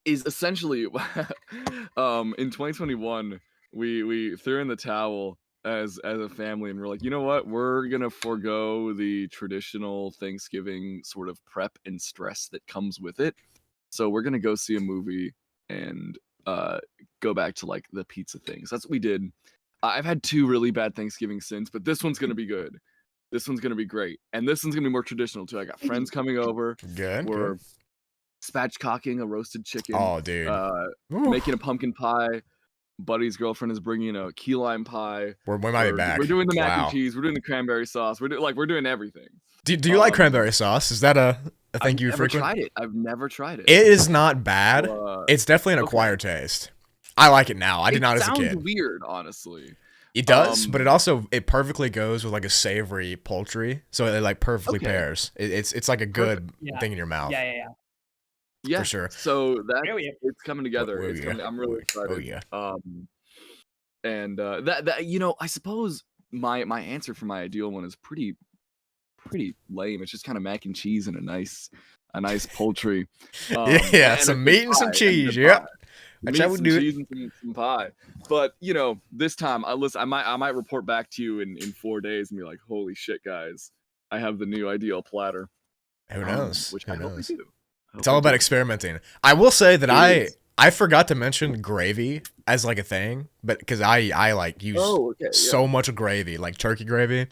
Speaker 3: is essentially in 2021 we threw in the towel as a family and we're like, you know what, we're gonna forego the traditional Thanksgiving sort of prep and stress that comes with it. So we're gonna go see a movie and go back to like the pizza things. That's what we did. I've had 2 really bad Thanksgivings since, but this one's gonna be good. This one's gonna be great, and this one's gonna be more traditional too. I got friends coming over. We're spatchcocking a roasted chicken.
Speaker 1: Oh, dude!
Speaker 3: Making a pumpkin pie. Buddy's girlfriend is bringing a key lime pie.
Speaker 1: We might be back.
Speaker 3: We're doing the mac and cheese. We're doing the cranberry sauce. We're doing everything.
Speaker 1: Do you like cranberry sauce? Is that a thing you frequent?
Speaker 3: I've never tried it.
Speaker 1: It is not bad. It's definitely an acquired taste. I like it now. I did not as a kid.
Speaker 3: It sounds weird, honestly.
Speaker 1: It does, but it perfectly goes with like a savory poultry, so it like perfectly pairs. It's like a good thing in your mouth.
Speaker 3: Yeah,
Speaker 1: for sure.
Speaker 3: So it's coming together. I'm really excited.
Speaker 1: Oh yeah.
Speaker 3: And that I suppose my answer for my ideal one is pretty lame. It's just kind of mac and cheese and a nice poultry.
Speaker 1: Some meat and some cheese. Yep.
Speaker 3: Meat, some cheese and some pie. But this time I might report back to you in 4 days and be like, holy shit, guys, I have the new ideal platter.
Speaker 1: Who knows?
Speaker 3: Which I hope we do.
Speaker 1: It's all about experimenting. I will say that I forgot to mention gravy as like a thing, but because I like use so much gravy, like turkey gravy.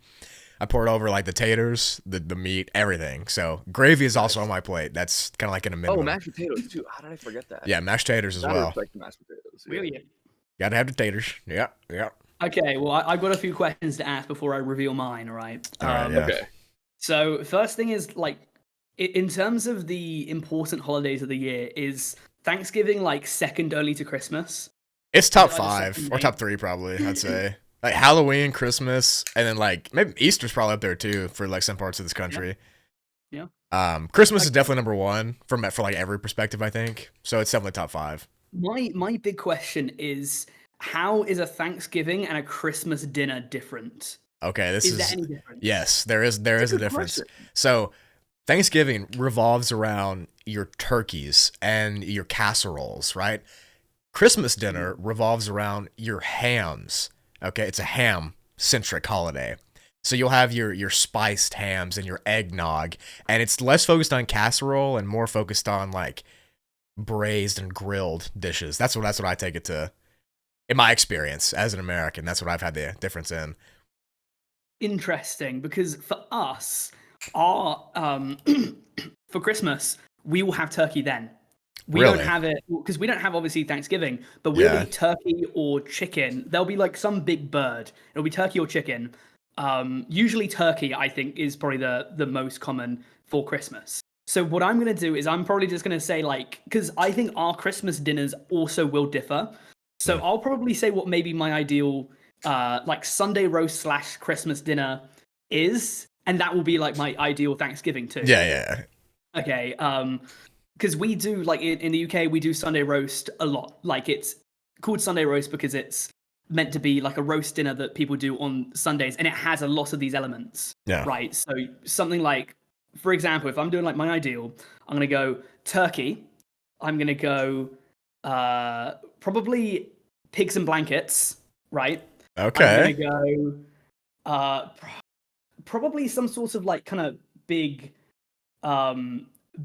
Speaker 1: I pour it over like the taters, the meat, everything. So gravy is also on my plate. That's kind of like in a minimum.
Speaker 3: Oh, mashed potatoes too. How did I forget that?
Speaker 1: Yeah, mashed taters as
Speaker 3: Gotta
Speaker 1: well.
Speaker 3: respect the mashed potatoes. Yeah.
Speaker 2: Really?
Speaker 1: Gotta have the taters. Yeah, yeah.
Speaker 2: Okay, well, I've got a few questions to ask before I reveal mine, all right?
Speaker 1: All right, yeah.
Speaker 3: Okay.
Speaker 2: So, first thing is, like, in terms of the important holidays of the year, is Thanksgiving, like, second only to Christmas?
Speaker 1: It's top
Speaker 2: Like the
Speaker 1: 5
Speaker 2: second
Speaker 1: or
Speaker 2: main-
Speaker 1: top 3 probably. I'd say like Halloween, Christmas, and then like maybe Easter's probably up there too for like some parts of this country.
Speaker 2: Yeah.
Speaker 1: Christmas is definitely number 1 for like every perspective, I think. So it's definitely top 5.
Speaker 2: My big question is, how is a Thanksgiving and a Christmas dinner different?
Speaker 1: Okay, this
Speaker 2: Is there any difference?
Speaker 1: yes, there is a difference. So Thanksgiving revolves around your turkeys and your casseroles, right? Christmas dinner revolves around your hams. Okay, it's a ham-centric holiday. So you'll have your spiced hams and your eggnog, and it's less focused on casserole and more focused on like braised and grilled dishes. That's what I take it to. In my experience as an American, that's what I've had the difference in.
Speaker 2: Interesting, because for us, our for Christmas, we will have turkey then. We
Speaker 1: Really?
Speaker 2: don't have it because we don't have obviously Thanksgiving, but we'll
Speaker 1: Yeah.
Speaker 2: eat turkey or chicken. There'll be like some big bird. It'll be turkey or chicken. Usually turkey, I think, is probably the most common for Christmas. So what I'm gonna do is I'm probably just gonna say like, because I think our Christmas dinners also will differ. So I'll probably say what maybe my ideal like Sunday roast / Christmas dinner is, and that will be like my ideal Thanksgiving too.
Speaker 1: Yeah.
Speaker 2: Okay. Because we do like in the UK, we do Sunday roast a lot. Like it's called Sunday roast because it's meant to be like a roast dinner that people do on Sundays, and it has a lot of these elements.
Speaker 1: Yeah.
Speaker 2: Right. So something like, for example, if I'm doing like my ideal, I'm gonna go turkey. I'm gonna go probably pigs and blankets. Right.
Speaker 1: Okay.
Speaker 2: I'm gonna go probably some sort of like kind of big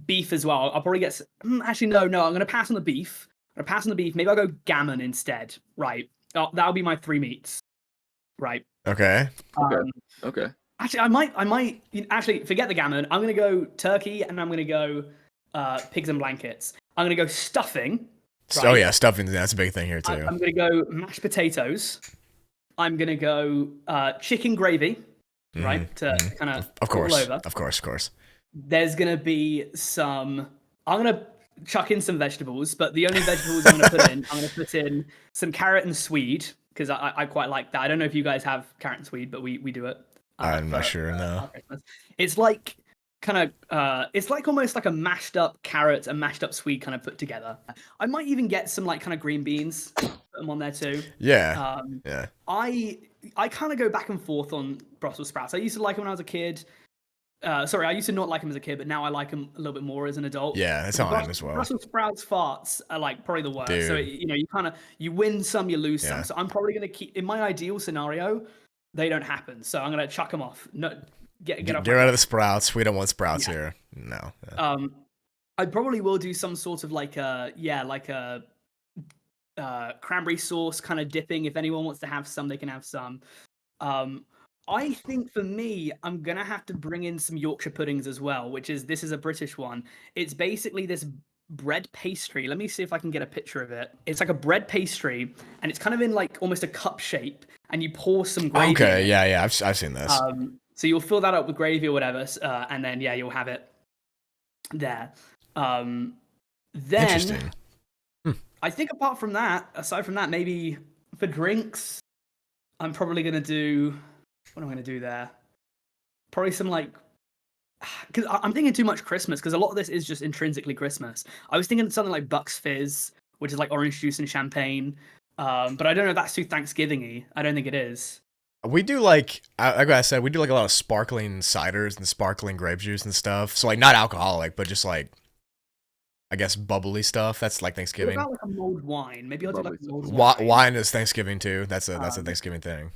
Speaker 2: beef as well. I'll probably get actually no, I'm gonna pass on the beef. Maybe I'll go gammon instead. Right. That'll be my 3 meats. Right.
Speaker 1: Okay.
Speaker 3: Okay.
Speaker 2: Actually, I might actually forget the gammon. I'm gonna go turkey and I'm gonna go pigs and blankets. I'm gonna go stuffing.
Speaker 1: Right? Oh yeah, stuffing. That's a big thing here too.
Speaker 2: I'm gonna go mashed potatoes. I'm gonna go chicken gravy. Right, to kind of
Speaker 1: course,
Speaker 2: all over.
Speaker 1: Of course.
Speaker 2: There's gonna be some. I'm gonna chuck in some vegetables, but the only vegetables I'm gonna put in some carrot and swede because I quite like that. I don't know if you guys have carrot and swede, but we do it.
Speaker 1: I'm not sure. No.
Speaker 2: It's like kind of it's like almost like a mashed up carrot and mashed up swede kind of put together. I might even get some like kind of green beans, put them on there too.
Speaker 1: Yeah. Yeah.
Speaker 2: I kind of go back and forth on Brussels sprouts. I used to like them when I was a kid. Sorry, I used to not like them as a kid, but now I like them a little bit more as an adult.
Speaker 1: Yeah, that's how I am as well.
Speaker 2: Brussels sprouts farts are like probably the worst.
Speaker 1: Dude.
Speaker 2: So you win some, you lose some. So I'm probably gonna keep in my ideal scenario, they don't happen. So I'm gonna chuck them off. No, get
Speaker 1: rid of the sprouts. We don't want sprouts here. No.
Speaker 2: Yeah. I probably will do some sort of like a cranberry sauce kind of dipping. If anyone wants to have some, they can have some. I think for me, I'm gonna have to bring in some Yorkshire puddings as well, this is a British one. It's basically this bread pastry. Let me see if I can get a picture of it. It's like a bread pastry, and it's kind of in like almost a cup shape, and you pour some gravy.
Speaker 1: Okay, yeah, I've seen this.
Speaker 2: So you'll fill that up with gravy or whatever, and then you'll have it there. Then
Speaker 1: Interesting.
Speaker 2: I think aside from that, maybe for drinks, I'm probably gonna do. What am I going to do there? Probably some like... Because I'm thinking too much Christmas, because a lot of this is just intrinsically Christmas. I was thinking something like Bucks Fizz, which is like orange juice and champagne. But I don't know if that's too Thanksgiving-y. I don't think it is.
Speaker 1: We do like I said, we do like a lot of sparkling ciders and sparkling grape juice and stuff. So like not alcoholic, but just like, I guess bubbly stuff. That's like Thanksgiving.
Speaker 2: What about like a mulled wine? Maybe I'll do like a mulled wine.
Speaker 1: Wine is Thanksgiving too. That's a Thanksgiving thing.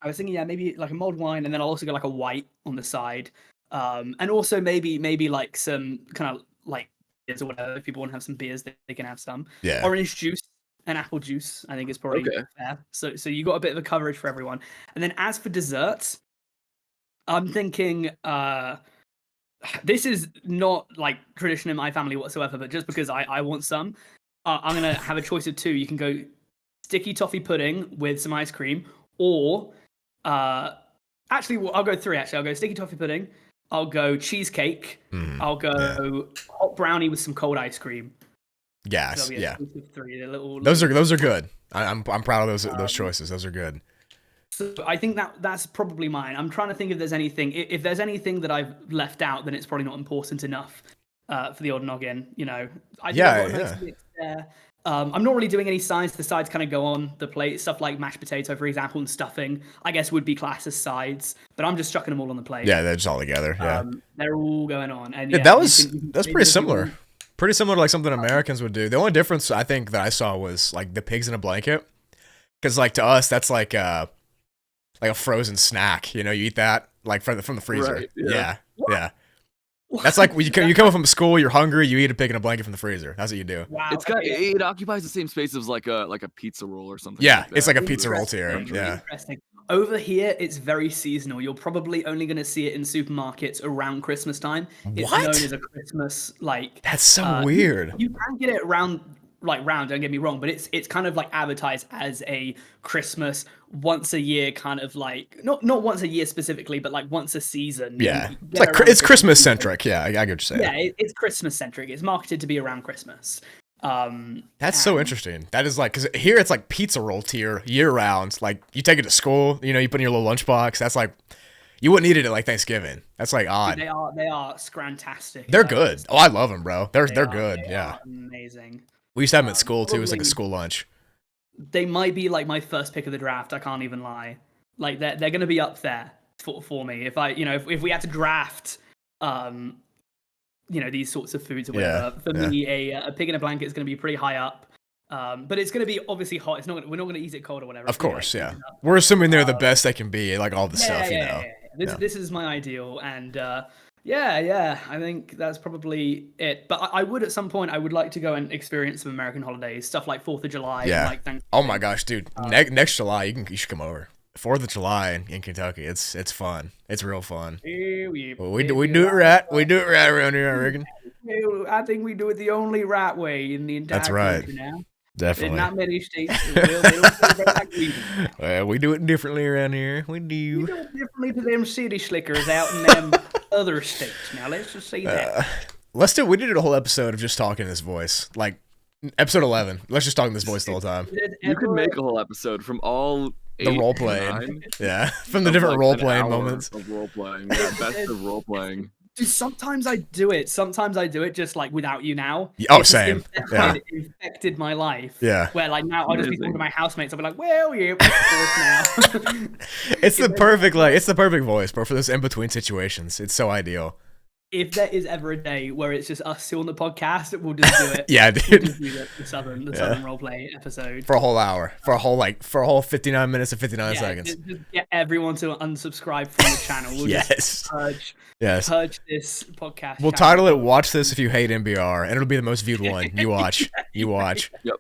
Speaker 2: I was thinking, maybe like a mulled wine, and then I'll also go like a white on the side, and also maybe like some kind of like beers or whatever. If people want to have some beers, they can have some.
Speaker 1: Yeah.
Speaker 2: Orange juice and apple juice, I think is probably fair. So you got a bit of a coverage for everyone. And then as for desserts, I'm thinking this is not like tradition in my family whatsoever, but just because I want some, I'm gonna have a choice of two. You can go sticky toffee pudding with some ice cream, or actually, well, I'll go three. Actually, I'll go sticky toffee pudding. I'll go cheesecake. I'll go hot brownie with some cold ice cream.
Speaker 1: Yes, yeah.
Speaker 2: Three,
Speaker 1: those are good. I'm proud of those choices. Those are good.
Speaker 2: So I think that's probably mine. I'm trying to think if there's anything. If there's anything that I've left out, then it's probably not important enough for the odd noggin. You know, I think I've got a nice mix there. I'm not really doing any sides. The sides kind of go on the plate. Stuff like mashed potato, for example, and stuffing, I guess would be classed as sides. But I'm just chucking them all on the plate.
Speaker 1: Yeah, they're just all together. Yeah,
Speaker 2: they're all going on. And
Speaker 1: that's pretty similar. Pretty similar to like something Americans would do. The only difference I think that I saw was like the pigs in a blanket, because like to us that's like a frozen snack. You know, you eat that like from the freezer. Right, yeah. That's like when you come from school, you're hungry, you eat a pig in a blanket from the freezer. That's what you do.
Speaker 2: Wow.
Speaker 3: It occupies the same space as like a pizza roll or something.
Speaker 1: Yeah,
Speaker 3: like
Speaker 1: it's like a pizza roll tier. Yeah.
Speaker 2: Interesting. Over here, it's very seasonal. You're probably only going to see it in supermarkets around Christmas time. It's known as a Christmas
Speaker 1: That's so weird.
Speaker 2: You can get it round. Don't get me wrong, but it's kind of like advertised as a Christmas once a year kind of like not once a year specifically, but like once a season.
Speaker 1: Yeah, it's Christmas centric. Yeah, I get what you're saying.
Speaker 2: Yeah, it's Christmas centric. It's marketed to be around Christmas.
Speaker 1: That's so interesting. That is like, because here it's like pizza roll tier year round. Like you take it to school, you know, you put in your little lunchbox. That's like, you wouldn't eat it at like Thanksgiving. That's like odd.
Speaker 2: They are scrantastic.
Speaker 1: They're good. Oh, I love them, bro. They're good. Yeah,
Speaker 2: amazing.
Speaker 1: We used to have them at school too. It was like a school lunch.
Speaker 2: They might be like my first pick of the draft. I can't even lie. Like they're going to be up there for me. If if we had to draft, these sorts of foods or whatever. For me, a pig in a blanket is going to be pretty high up. But it's going to be obviously hot. We're not going to eat it cold or whatever.
Speaker 1: Of course, yeah. We're assuming they're the best they can be, like all the stuff, you know.
Speaker 2: This is my ideal, and I think that's probably it. But I would at some point, I would like to go and experience some American holidays, stuff like 4th of July.
Speaker 1: Yeah.
Speaker 2: Like Thanksgiving.
Speaker 1: Oh my gosh, dude! Next July, you should come over. 4th of July in Kentucky. It's fun. It's real fun. We do it right. We do it right around here, I reckon.
Speaker 2: I think we do it the only right way in the entire country now.
Speaker 1: Definitely.
Speaker 2: In not many states. Well,
Speaker 1: we do it differently around here. We do.
Speaker 2: We do it differently to them city slickers out in them other states. Now, let's just say that.
Speaker 1: We did a whole episode of just talking in this voice. Like, episode 11. Let's just talk in this voice the whole time.
Speaker 3: You could make a whole episode from all
Speaker 1: the role playing. Yeah. From the different role playing moments.
Speaker 3: Of role playing. Yeah, best of role playing.
Speaker 2: Dude, sometimes I do it. Sometimes I do it just like without you now.
Speaker 1: Oh, same.
Speaker 2: It infected my life.
Speaker 1: Yeah.
Speaker 2: Where like now I'll just be talking to my housemates. I'll be like, well, yeah, now.
Speaker 1: It's the perfect voice, bro, for those in between situations. It's so ideal.
Speaker 2: If there is ever a day where it's just us two on the podcast, we'll just do it.
Speaker 1: Yeah, dude.
Speaker 2: We'll just do the Southern roleplay episode
Speaker 1: for a whole hour, for a whole 59 minutes and 59 seconds.
Speaker 2: Just get everyone to unsubscribe from the channel. We'll just purge this podcast.
Speaker 1: We'll title it "Watch This If You Hate NBR," and it'll be the most viewed one. You watch. You watch.
Speaker 3: Yep.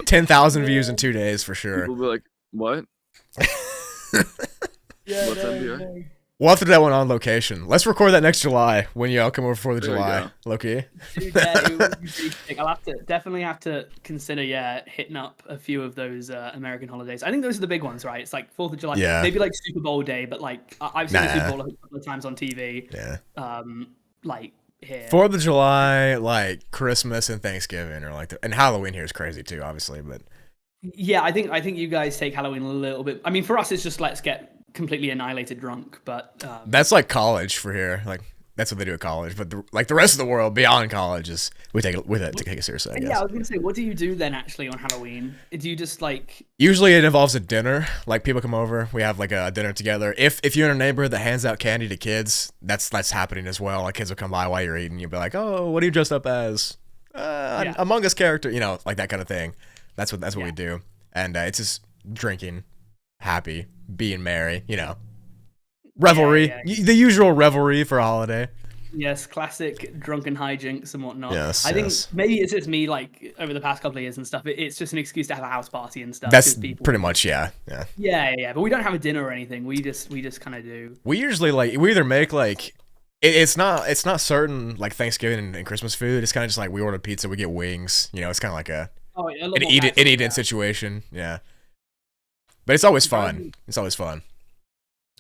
Speaker 1: 10,000 views in 2 days for sure.
Speaker 3: People will be like, "What? What's NBR?"
Speaker 1: We'll have to do that one on location. Let's record that next July when y'all come over for the July. Loki.
Speaker 2: I'll definitely have to consider hitting up a few of those American holidays. I think those are the big ones, right? It's like 4th of July, maybe like Super Bowl day, but like I've seen the Super Bowl a couple of times on TV.
Speaker 1: Yeah.
Speaker 2: Like here.
Speaker 1: 4th of July, like Christmas and Thanksgiving, or like and Halloween here is crazy too, obviously, but.
Speaker 2: Yeah, I think you guys take Halloween a little bit. I mean, for us, it's just let's get completely annihilated drunk, but
Speaker 1: that's like college for here. Like that's what they do at college. But the rest of the world beyond college is we take it seriously. I guess.
Speaker 2: Yeah, I was gonna say, what do you do then actually on Halloween? Do you just like?
Speaker 1: Usually it involves a dinner. Like people come over, we have like a dinner together. If you're in a neighborhood that hands out candy to kids, that's happening as well. Like kids will come by while you're eating. You'll be like, oh, what are you dressed up as? Among Us character, you know, like that kind of thing. That's what we do, and it's just drinking, happy, being merry, you know, revelry, the usual revelry for a holiday.
Speaker 2: Yes, classic drunken hijinks and whatnot.
Speaker 1: Yes,
Speaker 2: I think
Speaker 1: yes.
Speaker 2: maybe it's just me, like over the past couple of years and stuff. It's just an excuse to have a house party and stuff
Speaker 1: That's
Speaker 2: because people.
Speaker 1: pretty much, yeah.
Speaker 2: Yeah. But we don't have a dinner or anything. We just kind of do.
Speaker 1: We usually we either make like it's not certain like Thanksgiving and Christmas food. It's kind of just like we order pizza, we get wings. You know, it's kind of like a
Speaker 2: A lot
Speaker 1: an
Speaker 2: more
Speaker 1: eat it
Speaker 2: fancy,
Speaker 1: situation. Yeah, but it's always fun.
Speaker 2: Um,
Speaker 1: It's always fun.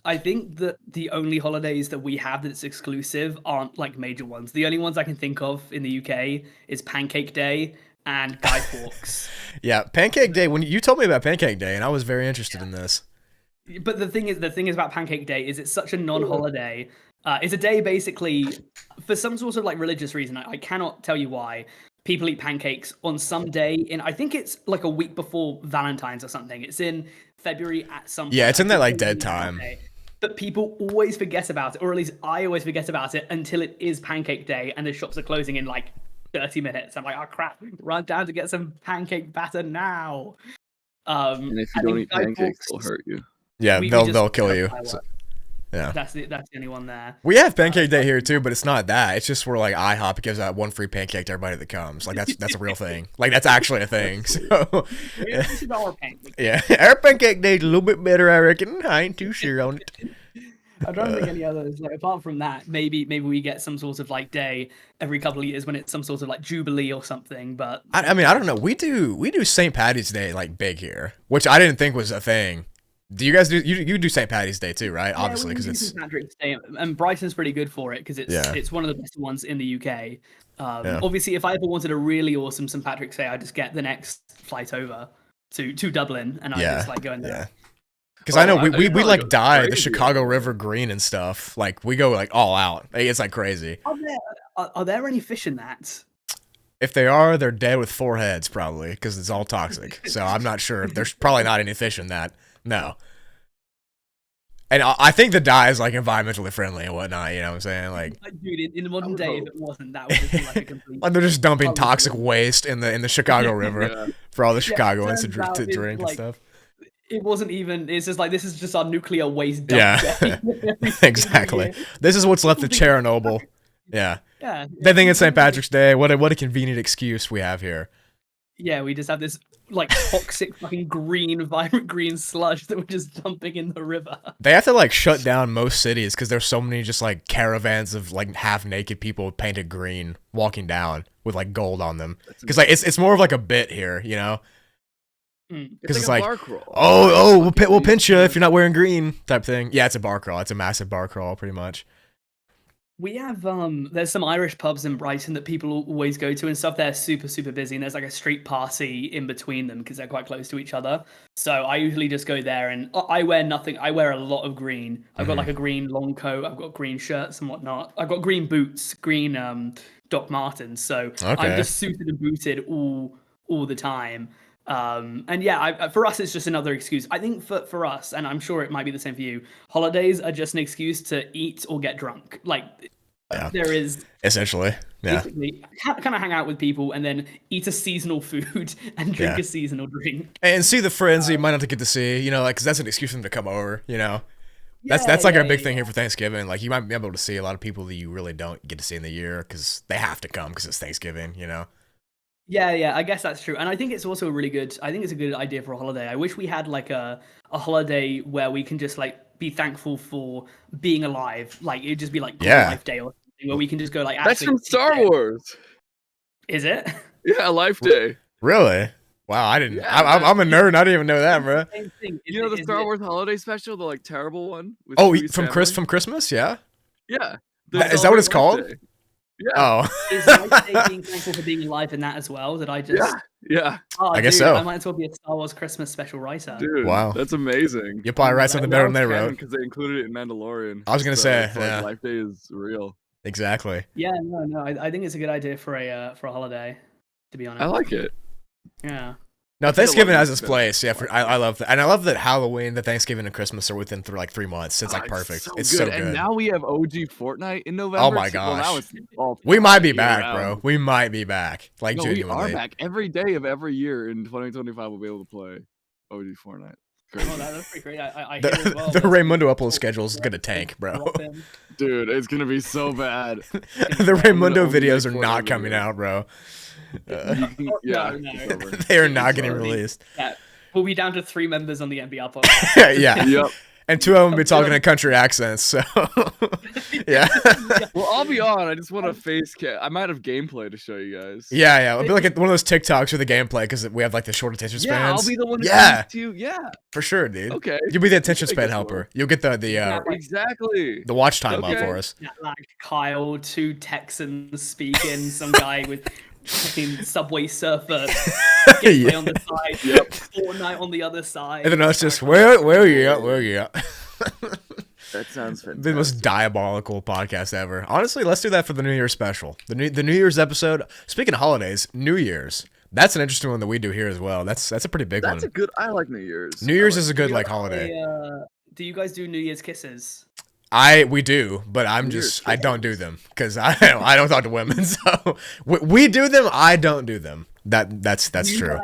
Speaker 2: I think that the only holidays that we have that's exclusive aren't like major ones. The only ones I can think of in the UK is Pancake Day and Guy Fawkes.
Speaker 1: Yeah, Pancake Day. When you told me about Pancake Day, and I was very interested in this.
Speaker 2: But the thing is about Pancake Day is it's such a non-holiday. It's a day basically for some sort of like religious reason. I cannot tell you why. People eat pancakes on some day in I think it's like a week before Valentine's or something. It's in February at some point.
Speaker 1: Yeah, it's in that like
Speaker 2: I
Speaker 1: dead
Speaker 2: think
Speaker 1: time.
Speaker 2: But people always forget about it, or at least I always forget about it until it is Pancake Day and the shops are closing in like 30 minutes. I'm like, oh crap, run down to get some pancake batter now.
Speaker 3: And if you don't eat pancakes, they'll hurt you.
Speaker 1: Yeah, they'll kill you. So, yeah,
Speaker 2: that's the only one there.
Speaker 1: We have Pancake Day here too, but it's not that. It's just where like IHOP gives out one free pancake to everybody that comes. Like that's a real thing. Like that's actually a thing. So
Speaker 2: This is our pancake.
Speaker 1: yeah, our Pancake Day's a little bit better, I reckon. I ain't too sure on it.
Speaker 2: I don't think any others. Like apart from that, maybe we get some sort of like day every couple of years when it's some sort of like jubilee or something. But
Speaker 1: I mean, I don't know. We do St. Patty's Day like big here, which I didn't think was a thing. Do you guys do you do St. Patty's Day too, right?
Speaker 2: yeah,
Speaker 1: Obviously, because it's
Speaker 2: St. Patrick's Day, and Brighton's pretty good for it because it's one of the best ones in the UK. Obviously, if I ever wanted a really awesome St. Patrick's Day, I just get the next flight over to Dublin, and I just like go in there.
Speaker 1: Yeah. Because I know we like dye the
Speaker 3: crazy
Speaker 1: Chicago River green and stuff. Like we go like all out. It's like crazy.
Speaker 2: Are there any fish in that?
Speaker 1: If they are, they're dead with 4 heads probably because it's all toxic. So I'm not sure. There's probably not any fish in that. No. And I think the dye is like environmentally friendly and whatnot. You know what I'm saying? Like,
Speaker 2: dude, in the modern day, if it wasn't, that would just be like a complete.
Speaker 1: like they're just dumping toxic waste in the Chicago River for all the Chicagoans to drink and stuff.
Speaker 2: It wasn't even. It's just like this is just our nuclear waste dump.
Speaker 1: Yeah, exactly. This is what's left of Chernobyl. Yeah. They think it's St. Patrick's Day. What a convenient excuse we have here.
Speaker 2: Yeah, we just have this like toxic fucking vibrant green sludge that we're just dumping in the river.
Speaker 1: They have to like shut down most cities because there's so many just like caravans of like half naked people painted green walking down with like gold on them. Because like it's more of like a bit here, you know. Because it's like we'll pinch you if you're not wearing green type thing. Yeah, it's a bar crawl. It's a massive bar crawl, pretty much.
Speaker 2: We have there's some Irish pubs in Brighton that people always go to and stuff. They're super busy, and there's like a street party in between them because they're quite close to each other. So I usually just go there, and I wear nothing. I wear a lot of green. I've got like a green long coat. I've got green shirts and whatnot. I've got green boots, green Doc Martens. So I'm just suited and booted all the time. And yeah, for us, it's just another excuse. I think for us, and I'm sure it might be the same for you, holidays are just an excuse to eat or get drunk. Like, there is
Speaker 1: essentially,
Speaker 2: basically kind of hang out with people and then eat a seasonal food and drink a seasonal drink.
Speaker 1: And see the friends you might not get to see, you know, like, because that's an excuse for them to come over, you know. That's like our big thing here for Thanksgiving. Like, you might be able to see a lot of people that you really don't get to see in the year because they have to come because it's Thanksgiving, you know.
Speaker 2: Yeah, I guess that's true. And I think it's also a good idea for a holiday. I wish we had like a holiday where we can just like be thankful for being alive. Like it'd just be like Life Day or something where we can just go like
Speaker 3: that's from Star Wars.
Speaker 2: Is it?
Speaker 3: Yeah, Life Day.
Speaker 1: Really? Wow, I didn't. Yeah, I'm a nerd. I didn't even know that, bro.
Speaker 2: Same thing.
Speaker 3: You know the Star Wars holiday special, the like terrible one?
Speaker 1: With from Christmas, yeah?
Speaker 3: Yeah.
Speaker 1: Is that what it's called?
Speaker 3: Day. Yeah.
Speaker 1: Oh.
Speaker 2: Is Life Day being thankful for being alive in that as well? Did I just?
Speaker 3: Yeah.
Speaker 2: Oh,
Speaker 1: I guess so.
Speaker 2: I might as well be a Star Wars Christmas special writer.
Speaker 3: Dude,
Speaker 1: wow,
Speaker 3: that's amazing.
Speaker 1: You'll probably write something better than they wrote
Speaker 3: because they included it in Mandalorian.
Speaker 1: I was gonna say,
Speaker 3: like, Life Day is real.
Speaker 1: Exactly.
Speaker 2: Yeah, no. I think it's a good idea for a holiday. To be honest,
Speaker 3: I like it.
Speaker 2: Yeah.
Speaker 1: No, Thanksgiving has its place. Yeah, I love that, and I love that Halloween, the Thanksgiving, and Christmas are within 3 months. It's like perfect. It's so good.
Speaker 3: And now we have OG Fortnite in November.
Speaker 1: Oh my gosh, we might be back, bro. We might be back. Like,
Speaker 3: no,
Speaker 1: genuinely,
Speaker 3: we are back every day of every year in 2025. We'll be able to play OG Fortnite.
Speaker 2: Oh, that's pretty great. I hear as well.
Speaker 1: The
Speaker 2: there's
Speaker 1: Raymundo
Speaker 2: some
Speaker 1: upload schedule is gonna tank, bro.
Speaker 2: drop in.
Speaker 3: Dude, it's gonna be so bad.
Speaker 1: The Raymundo
Speaker 3: only
Speaker 1: videos are
Speaker 3: make
Speaker 1: not
Speaker 3: 4
Speaker 1: coming
Speaker 3: videos.
Speaker 1: out, bro.
Speaker 3: Yeah,
Speaker 2: No.
Speaker 3: it's over.
Speaker 1: They are not
Speaker 2: It's
Speaker 1: getting
Speaker 2: literally-
Speaker 1: released.
Speaker 2: Yeah, we'll be down to 3 members on the NBR podcast.
Speaker 1: Yeah.
Speaker 3: Yep.
Speaker 1: And 2 of them be talking in country accents, so yeah.
Speaker 3: Well, I'll be on. I just want a face cam. I might have gameplay to show you guys.
Speaker 1: Yeah, it'll be like one of those TikToks with the gameplay because we have like the short attention spans.
Speaker 3: Yeah, I'll be the one who
Speaker 1: Yeah.
Speaker 3: comes to you. Yeah.
Speaker 1: For sure, dude.
Speaker 3: Okay.
Speaker 1: You'll be the attention
Speaker 3: I
Speaker 1: span
Speaker 3: guess
Speaker 1: helper. You'll get the
Speaker 3: Exactly.
Speaker 1: watch time up
Speaker 3: Okay.
Speaker 1: for us.
Speaker 2: Yeah, like Kyle, 2 Texans speaking, some guy with fucking Subway Surfer gameplay
Speaker 1: Yeah.
Speaker 2: on the side,
Speaker 3: Yep.
Speaker 2: Fortnite on the other side.
Speaker 1: And then us just where are you at? Where are you at?
Speaker 3: That sounds fantastic.
Speaker 1: The most diabolical podcast ever. Honestly, let's do that for the New Year's special. The New Year's episode. Speaking of holidays, New Year's. That's an interesting one that we do here as well. That's a pretty big
Speaker 3: That's
Speaker 1: one.
Speaker 3: a good. I like New Year's.
Speaker 1: New Year's
Speaker 3: I
Speaker 1: is a
Speaker 3: like
Speaker 1: good
Speaker 2: Do you
Speaker 1: like
Speaker 2: have
Speaker 1: holiday.
Speaker 2: do you guys do New Year's kisses?
Speaker 1: We do, but
Speaker 3: New Year's
Speaker 1: I don't do them because I don't talk to women. So we do them. I don't do them. That's
Speaker 2: Do you
Speaker 1: true.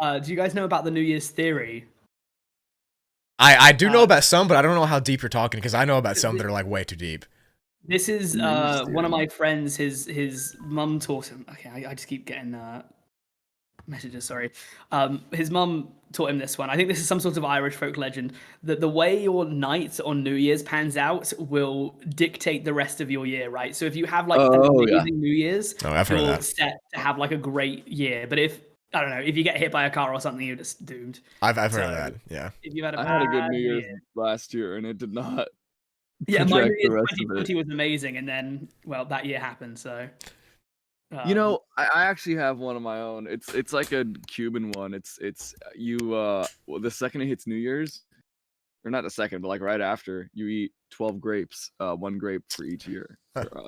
Speaker 2: Guys, do you guys know about the New Year's theory?
Speaker 1: I do know about some, but I don't know how deep you're talking because I know about some that are like way too deep.
Speaker 2: This is
Speaker 3: New Year's
Speaker 2: one of
Speaker 3: theory.
Speaker 2: my friends. His mum taught him. Okay, I just keep getting messages. Sorry. His mum taught him this one. I think this is some sort of Irish folk legend that the way your night on New Year's pans out will dictate the rest of your year, right? So if you have like an
Speaker 3: Oh, yeah.
Speaker 2: amazing New Year's,
Speaker 1: Oh, I've heard
Speaker 2: you're
Speaker 1: that.
Speaker 2: set to have like a great year. But if I don't know, if you get hit by a car or something, you're just doomed.
Speaker 1: I've heard
Speaker 2: So-
Speaker 1: that. Yeah.
Speaker 2: If you've had a
Speaker 3: I had a good
Speaker 2: bad
Speaker 3: New Year's
Speaker 2: year.
Speaker 3: last year, and it did not.
Speaker 2: Yeah, my New
Speaker 3: project the
Speaker 2: Year's
Speaker 3: rest of it.
Speaker 2: 2020 was amazing, and then well, that year happened. So
Speaker 3: You know, I actually have one of my own. It's like a Cuban one. It's you well, the second it hits New Year's, or not the second, but like right after, you eat 12 grapes, 1 grape for each year,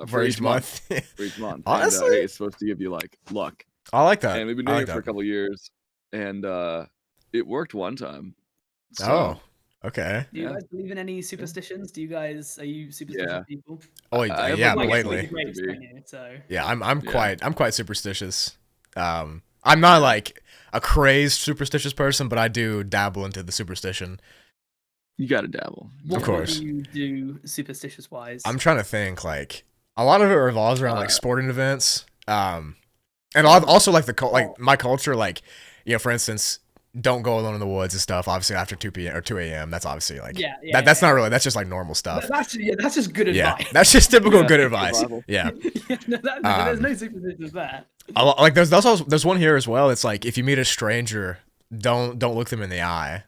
Speaker 1: For each month.
Speaker 3: for each month.
Speaker 1: Honestly?
Speaker 3: and, it's supposed to give you like luck.
Speaker 1: I like that.
Speaker 3: And we've been
Speaker 1: I
Speaker 3: doing
Speaker 1: like
Speaker 3: it for a
Speaker 1: that.
Speaker 3: couple years, and it worked one time. So,
Speaker 1: Oh, okay.
Speaker 2: do you
Speaker 3: yeah.
Speaker 2: guys believe in any superstitions? Are you superstitious
Speaker 3: Yeah.
Speaker 2: people?
Speaker 1: Oh,
Speaker 3: I have
Speaker 1: yeah,
Speaker 3: like
Speaker 2: Like,
Speaker 1: blatantly.
Speaker 3: to
Speaker 2: grapes,
Speaker 3: be.
Speaker 2: don't you? So
Speaker 1: Yeah, I'm
Speaker 3: Yeah.
Speaker 1: quite superstitious. I'm not like a crazed superstitious person, but I do dabble into the superstition.
Speaker 3: You got to dabble.
Speaker 2: what
Speaker 1: course.
Speaker 2: do you do superstitious wise?
Speaker 1: I'm trying to think like a lot of it revolves around like sporting events. And also like like my culture, like, you know, for instance, don't go alone in the woods and stuff. Obviously after 2 p.m. or 2 a.m. That's obviously like that's not really, that's just like normal stuff.
Speaker 2: That's just good
Speaker 1: Yeah,
Speaker 2: advice.
Speaker 1: that's just typical
Speaker 3: Yeah,
Speaker 1: good advice.
Speaker 3: survival.
Speaker 1: Yeah.
Speaker 2: No, there's no superstitions there.
Speaker 1: Like there's one here as well. It's like if you meet a stranger, don't look them in the eye.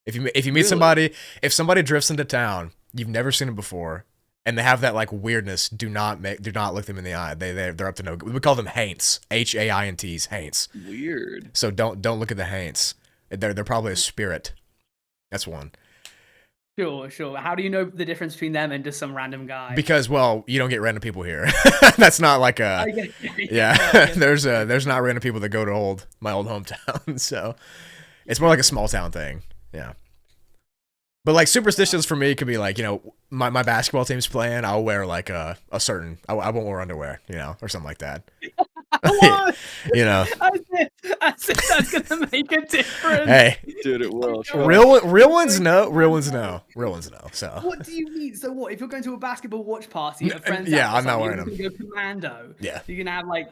Speaker 1: If you meet
Speaker 3: Really?
Speaker 1: somebody, if somebody drifts into town, you've never seen them before, and they have that like weirdness, do not look them in the eye. They're up to no good. We call them haints, HAINTs, haints.
Speaker 3: Weird.
Speaker 1: So don't look at the haints. They're probably a spirit. That's one.
Speaker 2: Sure. How do you know the difference between them and just some random guy?
Speaker 1: Because well, you don't get random people here. That's not like a
Speaker 2: I get-
Speaker 1: yeah. There's not random people that go to my old hometown. So it's more like a small town thing. Yeah. But like superstitions for me could be like, you know, my basketball team's playing, I'll wear like a certain I won't wear underwear, you know, or something like that.
Speaker 2: What?
Speaker 1: You know.
Speaker 2: I said that's gonna make a difference.
Speaker 1: Hey,
Speaker 3: Dude, it will.
Speaker 1: real ones know. So
Speaker 2: What do you mean? So what? If you're going to a basketball watch party at a friend's
Speaker 1: Yeah,
Speaker 2: house,
Speaker 1: I'm not
Speaker 2: you're
Speaker 1: wearing
Speaker 2: just gonna go commando.
Speaker 1: yeah,
Speaker 2: You're gonna have like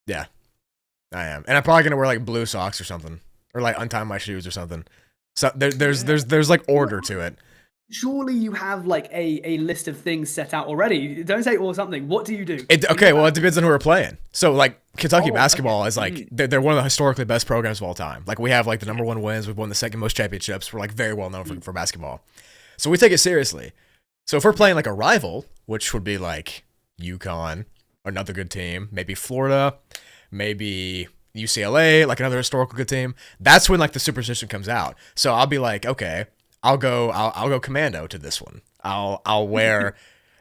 Speaker 1: yeah, I am, and I'm probably gonna wear like blue socks or something, or like untie my shoes or something. So there's like order to it.
Speaker 2: surely you have like a list of things set out already. Don't say or something. What do you do?
Speaker 1: Okay, well, it depends on who we're playing. So, like, Kentucky
Speaker 2: Oh,
Speaker 1: basketball
Speaker 2: okay.
Speaker 1: is like they're one of the historically best programs of all time. Like, we have like the #1 wins. We've won the second most championships. We're like very well known for basketball. So we take it seriously. So if we're playing like a rival, which would be like UConn, another good team, maybe Florida, maybe UCLA, like another historical good team, that's when like the superstition comes out. So I'll be like, okay, I'll go commando to this one. I'll wear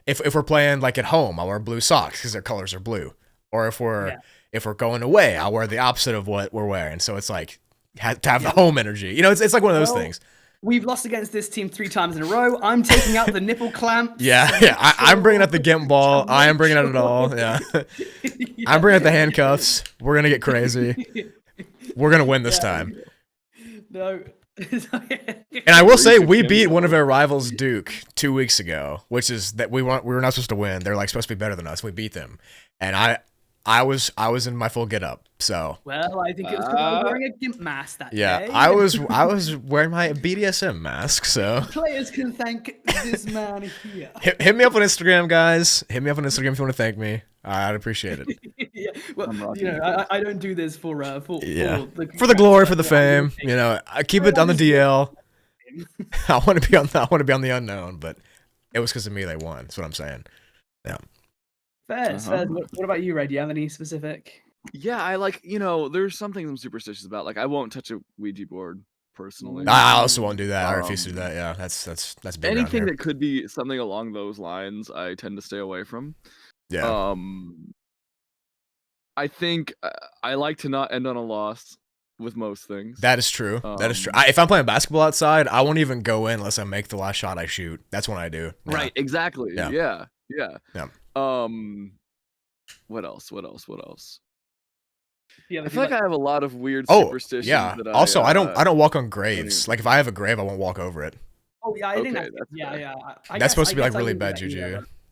Speaker 1: if we're playing like at home, I'll wear blue socks because their colors are blue. Or if we're going away, I'll wear the opposite of what we're wearing. So it's like to have the home energy. You know, it's like one of those things.
Speaker 2: We've lost against this team 3 times in a row. I'm taking out the nipple clamps.
Speaker 1: Yeah. I'm bringing out the gimp ball. I am bringing out it all. Yeah. I'm bringing out the handcuffs. We're gonna get crazy. We're gonna win this time.
Speaker 2: No,
Speaker 1: And I will say, we
Speaker 3: Kim
Speaker 1: beat one of
Speaker 3: Jong.
Speaker 1: our rivals, Duke, 2 weeks ago, which is that we were not supposed to win. They're like supposed to be better than us. We beat them, and I was in my full get up. So
Speaker 2: Well, I think it was because I was wearing a gimp mask that
Speaker 1: yeah,
Speaker 2: day.
Speaker 1: I was wearing my BDSM mask. So
Speaker 2: Players can thank this man here.
Speaker 1: hit me up on Instagram, guys. Hit me up on Instagram if you want to thank me. I'd appreciate it.
Speaker 2: Yeah, well,
Speaker 3: I'm rocking
Speaker 2: you know, I don't do this for
Speaker 1: Yeah,
Speaker 2: the
Speaker 1: for the glory, for the fame. You know, I keep it on the DL. I want to be on the unknown, but it was because of me they won. That's what I'm saying. Yeah.
Speaker 2: Fairs. What about you, Ray? Do you have any specific?
Speaker 3: Yeah, I like, there's something I'm superstitious about. Like, I won't touch a Ouija board personally.
Speaker 1: I also won't do that. I refuse to do that. Yeah, that's big around
Speaker 3: Anything
Speaker 1: here.
Speaker 3: that could be something along those lines, I tend to stay away from.
Speaker 1: Yeah.
Speaker 3: I think I like to not end on a loss with most things.
Speaker 1: That is true. That is true. If I'm playing basketball outside, I won't even go in unless I make the last shot I shoot. That's when I do. Yeah.
Speaker 3: Right, exactly.
Speaker 1: Yeah.
Speaker 3: Yeah.
Speaker 1: Yeah.
Speaker 3: What else?
Speaker 2: Yeah,
Speaker 3: I feel like I have a lot of weird
Speaker 1: Oh,
Speaker 3: superstitions.
Speaker 1: yeah.
Speaker 3: That
Speaker 1: Also, I don't walk on
Speaker 3: even-
Speaker 1: graves. Like if I have a grave, I won't walk over it.
Speaker 2: Oh yeah, I think
Speaker 3: Okay,
Speaker 2: that's
Speaker 3: that's
Speaker 2: yeah,
Speaker 3: fair.
Speaker 2: yeah.
Speaker 1: That's supposed to be like
Speaker 2: I
Speaker 1: really
Speaker 2: wouldn't do
Speaker 1: bad
Speaker 2: that
Speaker 1: juju.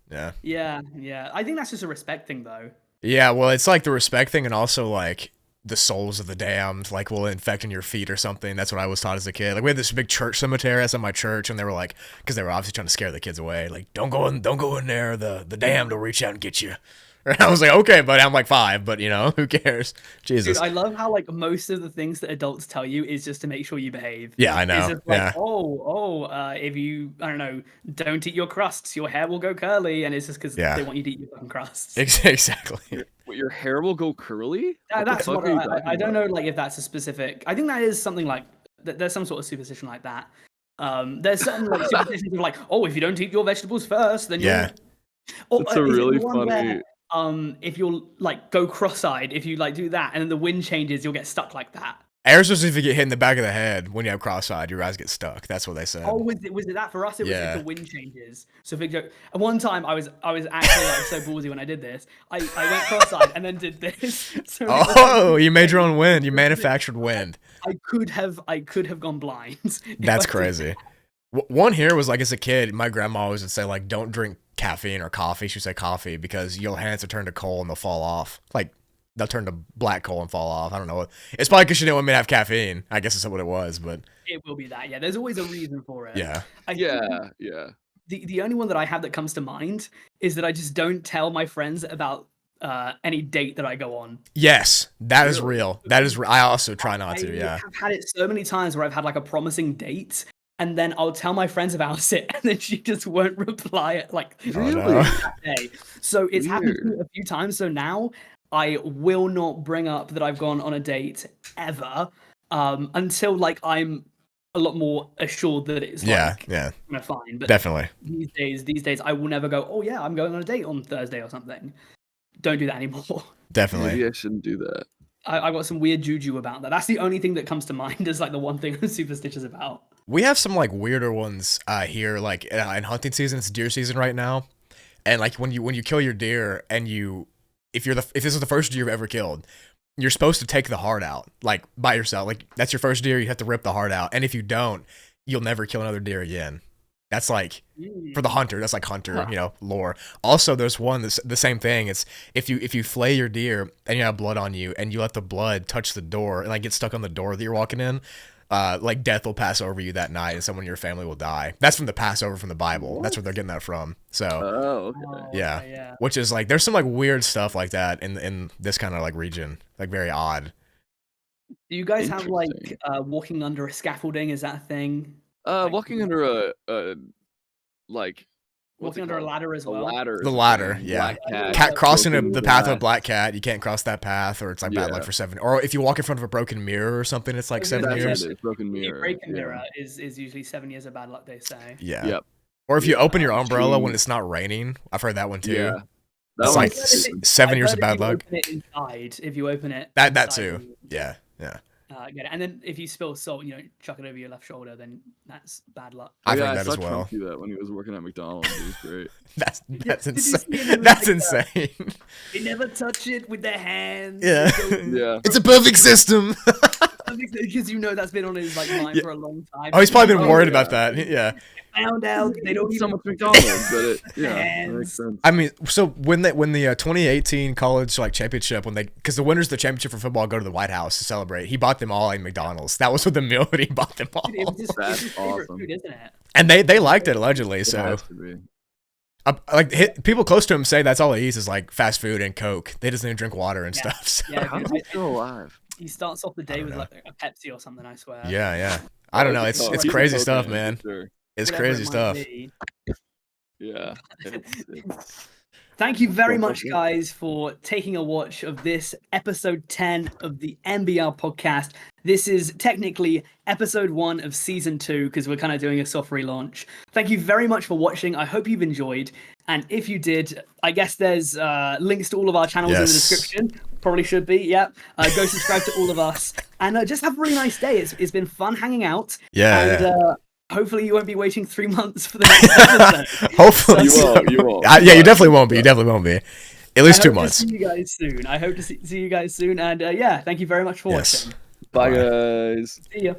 Speaker 2: either.
Speaker 1: Yeah.
Speaker 2: Yeah. I think that's just a respect thing, though.
Speaker 1: Yeah, well, it's like the respect thing, and also like the souls of the damned, like will infect in your feet or something. That's what I was taught as a kid. Like we had this big church cemetery. That's at my church, and they were like, because they were obviously trying to scare the kids away. Like, don't go in there. The damned will reach out and get you. And I was like, okay, but I'm like 5, but who cares? Jesus.
Speaker 2: Dude, I love how like most of the things that adults tell you is just to make sure you behave.
Speaker 1: Yeah, I
Speaker 2: It's
Speaker 1: know.
Speaker 2: just like,
Speaker 1: Yeah.
Speaker 2: if you, I don't know, don't eat your crusts, your hair will go curly, and it's just because
Speaker 1: Yeah.
Speaker 2: they want you to eat your fucking crusts.
Speaker 1: Exactly.
Speaker 3: Your hair will go curly?
Speaker 2: Yeah,
Speaker 3: What the
Speaker 2: that's
Speaker 3: fuck
Speaker 2: what
Speaker 3: are you
Speaker 2: I
Speaker 3: talking
Speaker 2: don't
Speaker 3: about?
Speaker 2: know, like if that's a specific. I think that is something like there's some sort of superstition like that. There's certain like superstitions of like, oh, if you don't eat your vegetables first, then
Speaker 1: Yeah.
Speaker 2: you'll.
Speaker 3: It's a
Speaker 2: is it the
Speaker 3: really
Speaker 2: one
Speaker 3: funny.
Speaker 2: where, if you'll like go cross-eyed, if you like do that, and then the wind changes, you'll get stuck like that.
Speaker 1: Air's supposed to if you get hit in the back of the head when you have cross-eyed, your eyes get stuck. That's what they said.
Speaker 2: Oh, was it that for us? It was
Speaker 1: Yeah.
Speaker 2: if the wind changes. So if it go, and one time I was actually like so ballsy when I did this. I went cross-eyed and then did this. So
Speaker 1: Oh, you made your own wind. You manufactured wind.
Speaker 2: I could have gone blind. if
Speaker 1: That's
Speaker 2: I did
Speaker 1: crazy. One here was like as a kid, my grandma always would say like, don't drink caffeine or coffee. She'd say coffee because your hands will turn to coal and they'll fall off. Like they'll turn to black coal and fall off. I don't know. It's probably because she didn't want me to have caffeine. I guess that's what it was, but
Speaker 2: It will be that. Yeah, there's always a reason for it.
Speaker 1: yeah.
Speaker 2: I think
Speaker 3: Yeah.
Speaker 2: The only one that I have that comes to mind is that I just don't tell my friends about any date that I go on.
Speaker 1: Yes, that is real. That is. I also try not to.
Speaker 2: I
Speaker 1: Yeah.
Speaker 2: have had it so many times where I've had like a promising date, and then I'll tell my friends about it, and then she just won't reply at like
Speaker 1: Oh, no.
Speaker 2: that day. So it's happened to me
Speaker 3: Weird.
Speaker 2: a few times. So now I will not bring up that I've gone on a date ever until like I'm a lot more assured that it's
Speaker 1: Yeah.
Speaker 2: like
Speaker 1: Yeah.
Speaker 2: fine. But
Speaker 1: Definitely.
Speaker 2: these days I will never go, oh yeah, I'm going on a date on Thursday or something. Don't do that anymore.
Speaker 1: Definitely.
Speaker 3: Maybe I shouldn't do that.
Speaker 2: I got some weird juju about that. That's the only thing that comes to mind as like the one thing I'm superstitious about.
Speaker 1: We have some like weirder ones here, like in hunting season. It's deer season right now, and like when you kill your deer and if this is the first deer you've ever killed, you're supposed to take the heart out like by yourself. Like that's your first deer, you have to rip the heart out, and if you don't, you'll never kill another deer again. That's like for the hunter. That's like hunter, lore. Also, there's one that's the same thing. It's if you flay your deer and you have blood on you and you let the blood touch the door and like get stuck on the door that you're walking in, like death will pass over you that night and someone in your family will die. That's from the Passover from the Bible. That's where they're getting that from. So
Speaker 3: Oh, okay.
Speaker 2: Oh,
Speaker 1: yeah.
Speaker 2: okay, yeah.
Speaker 1: Which is like there's some like weird stuff like that in this kind of like region, like very odd.
Speaker 2: Do you guys have like
Speaker 3: Interesting.
Speaker 2: walking under a scaffolding? Is that a thing?
Speaker 3: Walking under a like what's
Speaker 2: Walking
Speaker 3: it
Speaker 2: under a
Speaker 3: called?
Speaker 2: ladder as
Speaker 3: A
Speaker 2: well?
Speaker 3: ladder.
Speaker 1: The
Speaker 3: is a
Speaker 1: ladder,
Speaker 3: thing.
Speaker 1: yeah.
Speaker 3: Black
Speaker 1: Cat crossing
Speaker 3: broken
Speaker 1: the path of a
Speaker 3: glass.
Speaker 1: black cat, you can't cross that path, or it's like bad luck
Speaker 3: Yeah.
Speaker 1: for 7. Or if you walk in front of a broken mirror or something, it's like
Speaker 2: Okay,
Speaker 1: 7
Speaker 3: That's what
Speaker 1: years.
Speaker 3: it is. Broken
Speaker 2: If you
Speaker 3: mirror.
Speaker 2: break a
Speaker 3: yeah.
Speaker 2: mirror is usually 7 years of bad luck, they say.
Speaker 1: Yeah.
Speaker 3: Yep.
Speaker 1: Or if you open your umbrella when
Speaker 3: True.
Speaker 1: it's not raining, I've heard that one too.
Speaker 3: Yeah. That
Speaker 1: It's
Speaker 3: one's
Speaker 1: like
Speaker 3: stupid.
Speaker 1: 7
Speaker 2: I've
Speaker 1: years
Speaker 2: heard
Speaker 1: of bad luck.
Speaker 2: If you open it
Speaker 1: That
Speaker 2: inside,
Speaker 1: too.
Speaker 2: you-
Speaker 1: Yeah.
Speaker 2: get it. And then if you spill salt, chuck it over your left shoulder, then that's bad luck.
Speaker 1: I've
Speaker 3: Yeah,
Speaker 1: heard
Speaker 3: I
Speaker 1: that
Speaker 3: saw
Speaker 1: as well.
Speaker 3: Trump do that when he was working at McDonald's. It was great.
Speaker 1: That's
Speaker 2: Did you
Speaker 1: insane.
Speaker 2: see it? It was
Speaker 1: That's
Speaker 2: like
Speaker 1: insane.
Speaker 2: They never touch it with their hands.
Speaker 1: Yeah.
Speaker 3: Yeah.
Speaker 1: It's a perfect system.
Speaker 2: Because you know that's been on his like mind for a long time.
Speaker 1: Oh, he's probably been worried
Speaker 3: yeah.
Speaker 1: about that. Yeah.
Speaker 2: Found out they don't
Speaker 3: so
Speaker 2: even
Speaker 3: much McDonald's, but it that
Speaker 2: Hands.
Speaker 3: makes sense.
Speaker 1: I mean, so when the 2018 college like championship, because the winners of the championship for football go to the White House to celebrate, he bought them all like McDonald's. That was what the meal that he bought them all.
Speaker 2: It was his,
Speaker 3: That's
Speaker 2: it's his favorite
Speaker 3: awesome.
Speaker 2: food, isn't it?
Speaker 1: And they liked it allegedly.
Speaker 3: It
Speaker 1: So
Speaker 3: has to be.
Speaker 1: people close to him say that's all he eats is like fast food and Coke. They doesn't even drink water and stuff. So.
Speaker 2: Yeah,
Speaker 3: How is he still alive?
Speaker 2: he starts off the day
Speaker 1: don't
Speaker 2: with
Speaker 1: know.
Speaker 2: like a Pepsi or something. I swear.
Speaker 1: Yeah. I don't know. It's
Speaker 3: He's a
Speaker 1: crazy
Speaker 3: Coke
Speaker 1: stuff,
Speaker 3: man,
Speaker 1: man.
Speaker 3: for sure.
Speaker 1: It's
Speaker 2: Whatever
Speaker 1: crazy
Speaker 2: it might
Speaker 1: stuff.
Speaker 2: be.
Speaker 3: Yeah. It's
Speaker 2: Thank you very
Speaker 3: Well,
Speaker 2: much,
Speaker 3: thank you.
Speaker 2: guys, for taking a watch of this episode 10 of the MBR podcast. This is technically episode 1 of season 2 because we're kind of doing a soft relaunch. Thank you very much for watching. I hope you've enjoyed. And if you did, I guess there's links to all of our channels in the
Speaker 1: Yes.
Speaker 2: description. Probably should be, yeah. Go subscribe to all of us. And just have a really nice day. It's been fun hanging out.
Speaker 1: Yeah.
Speaker 2: And hopefully you won't be waiting 3 months for the next episode.
Speaker 1: Hopefully.
Speaker 3: You won't.
Speaker 1: Yeah, you definitely won't be. You definitely won't be. At least
Speaker 2: I
Speaker 1: 2
Speaker 2: hope to
Speaker 1: months.
Speaker 2: see you guys soon. I hope to see you guys soon. And yeah, thank you very much for
Speaker 1: Yes.
Speaker 2: watching.
Speaker 3: Bye, guys.
Speaker 2: See ya.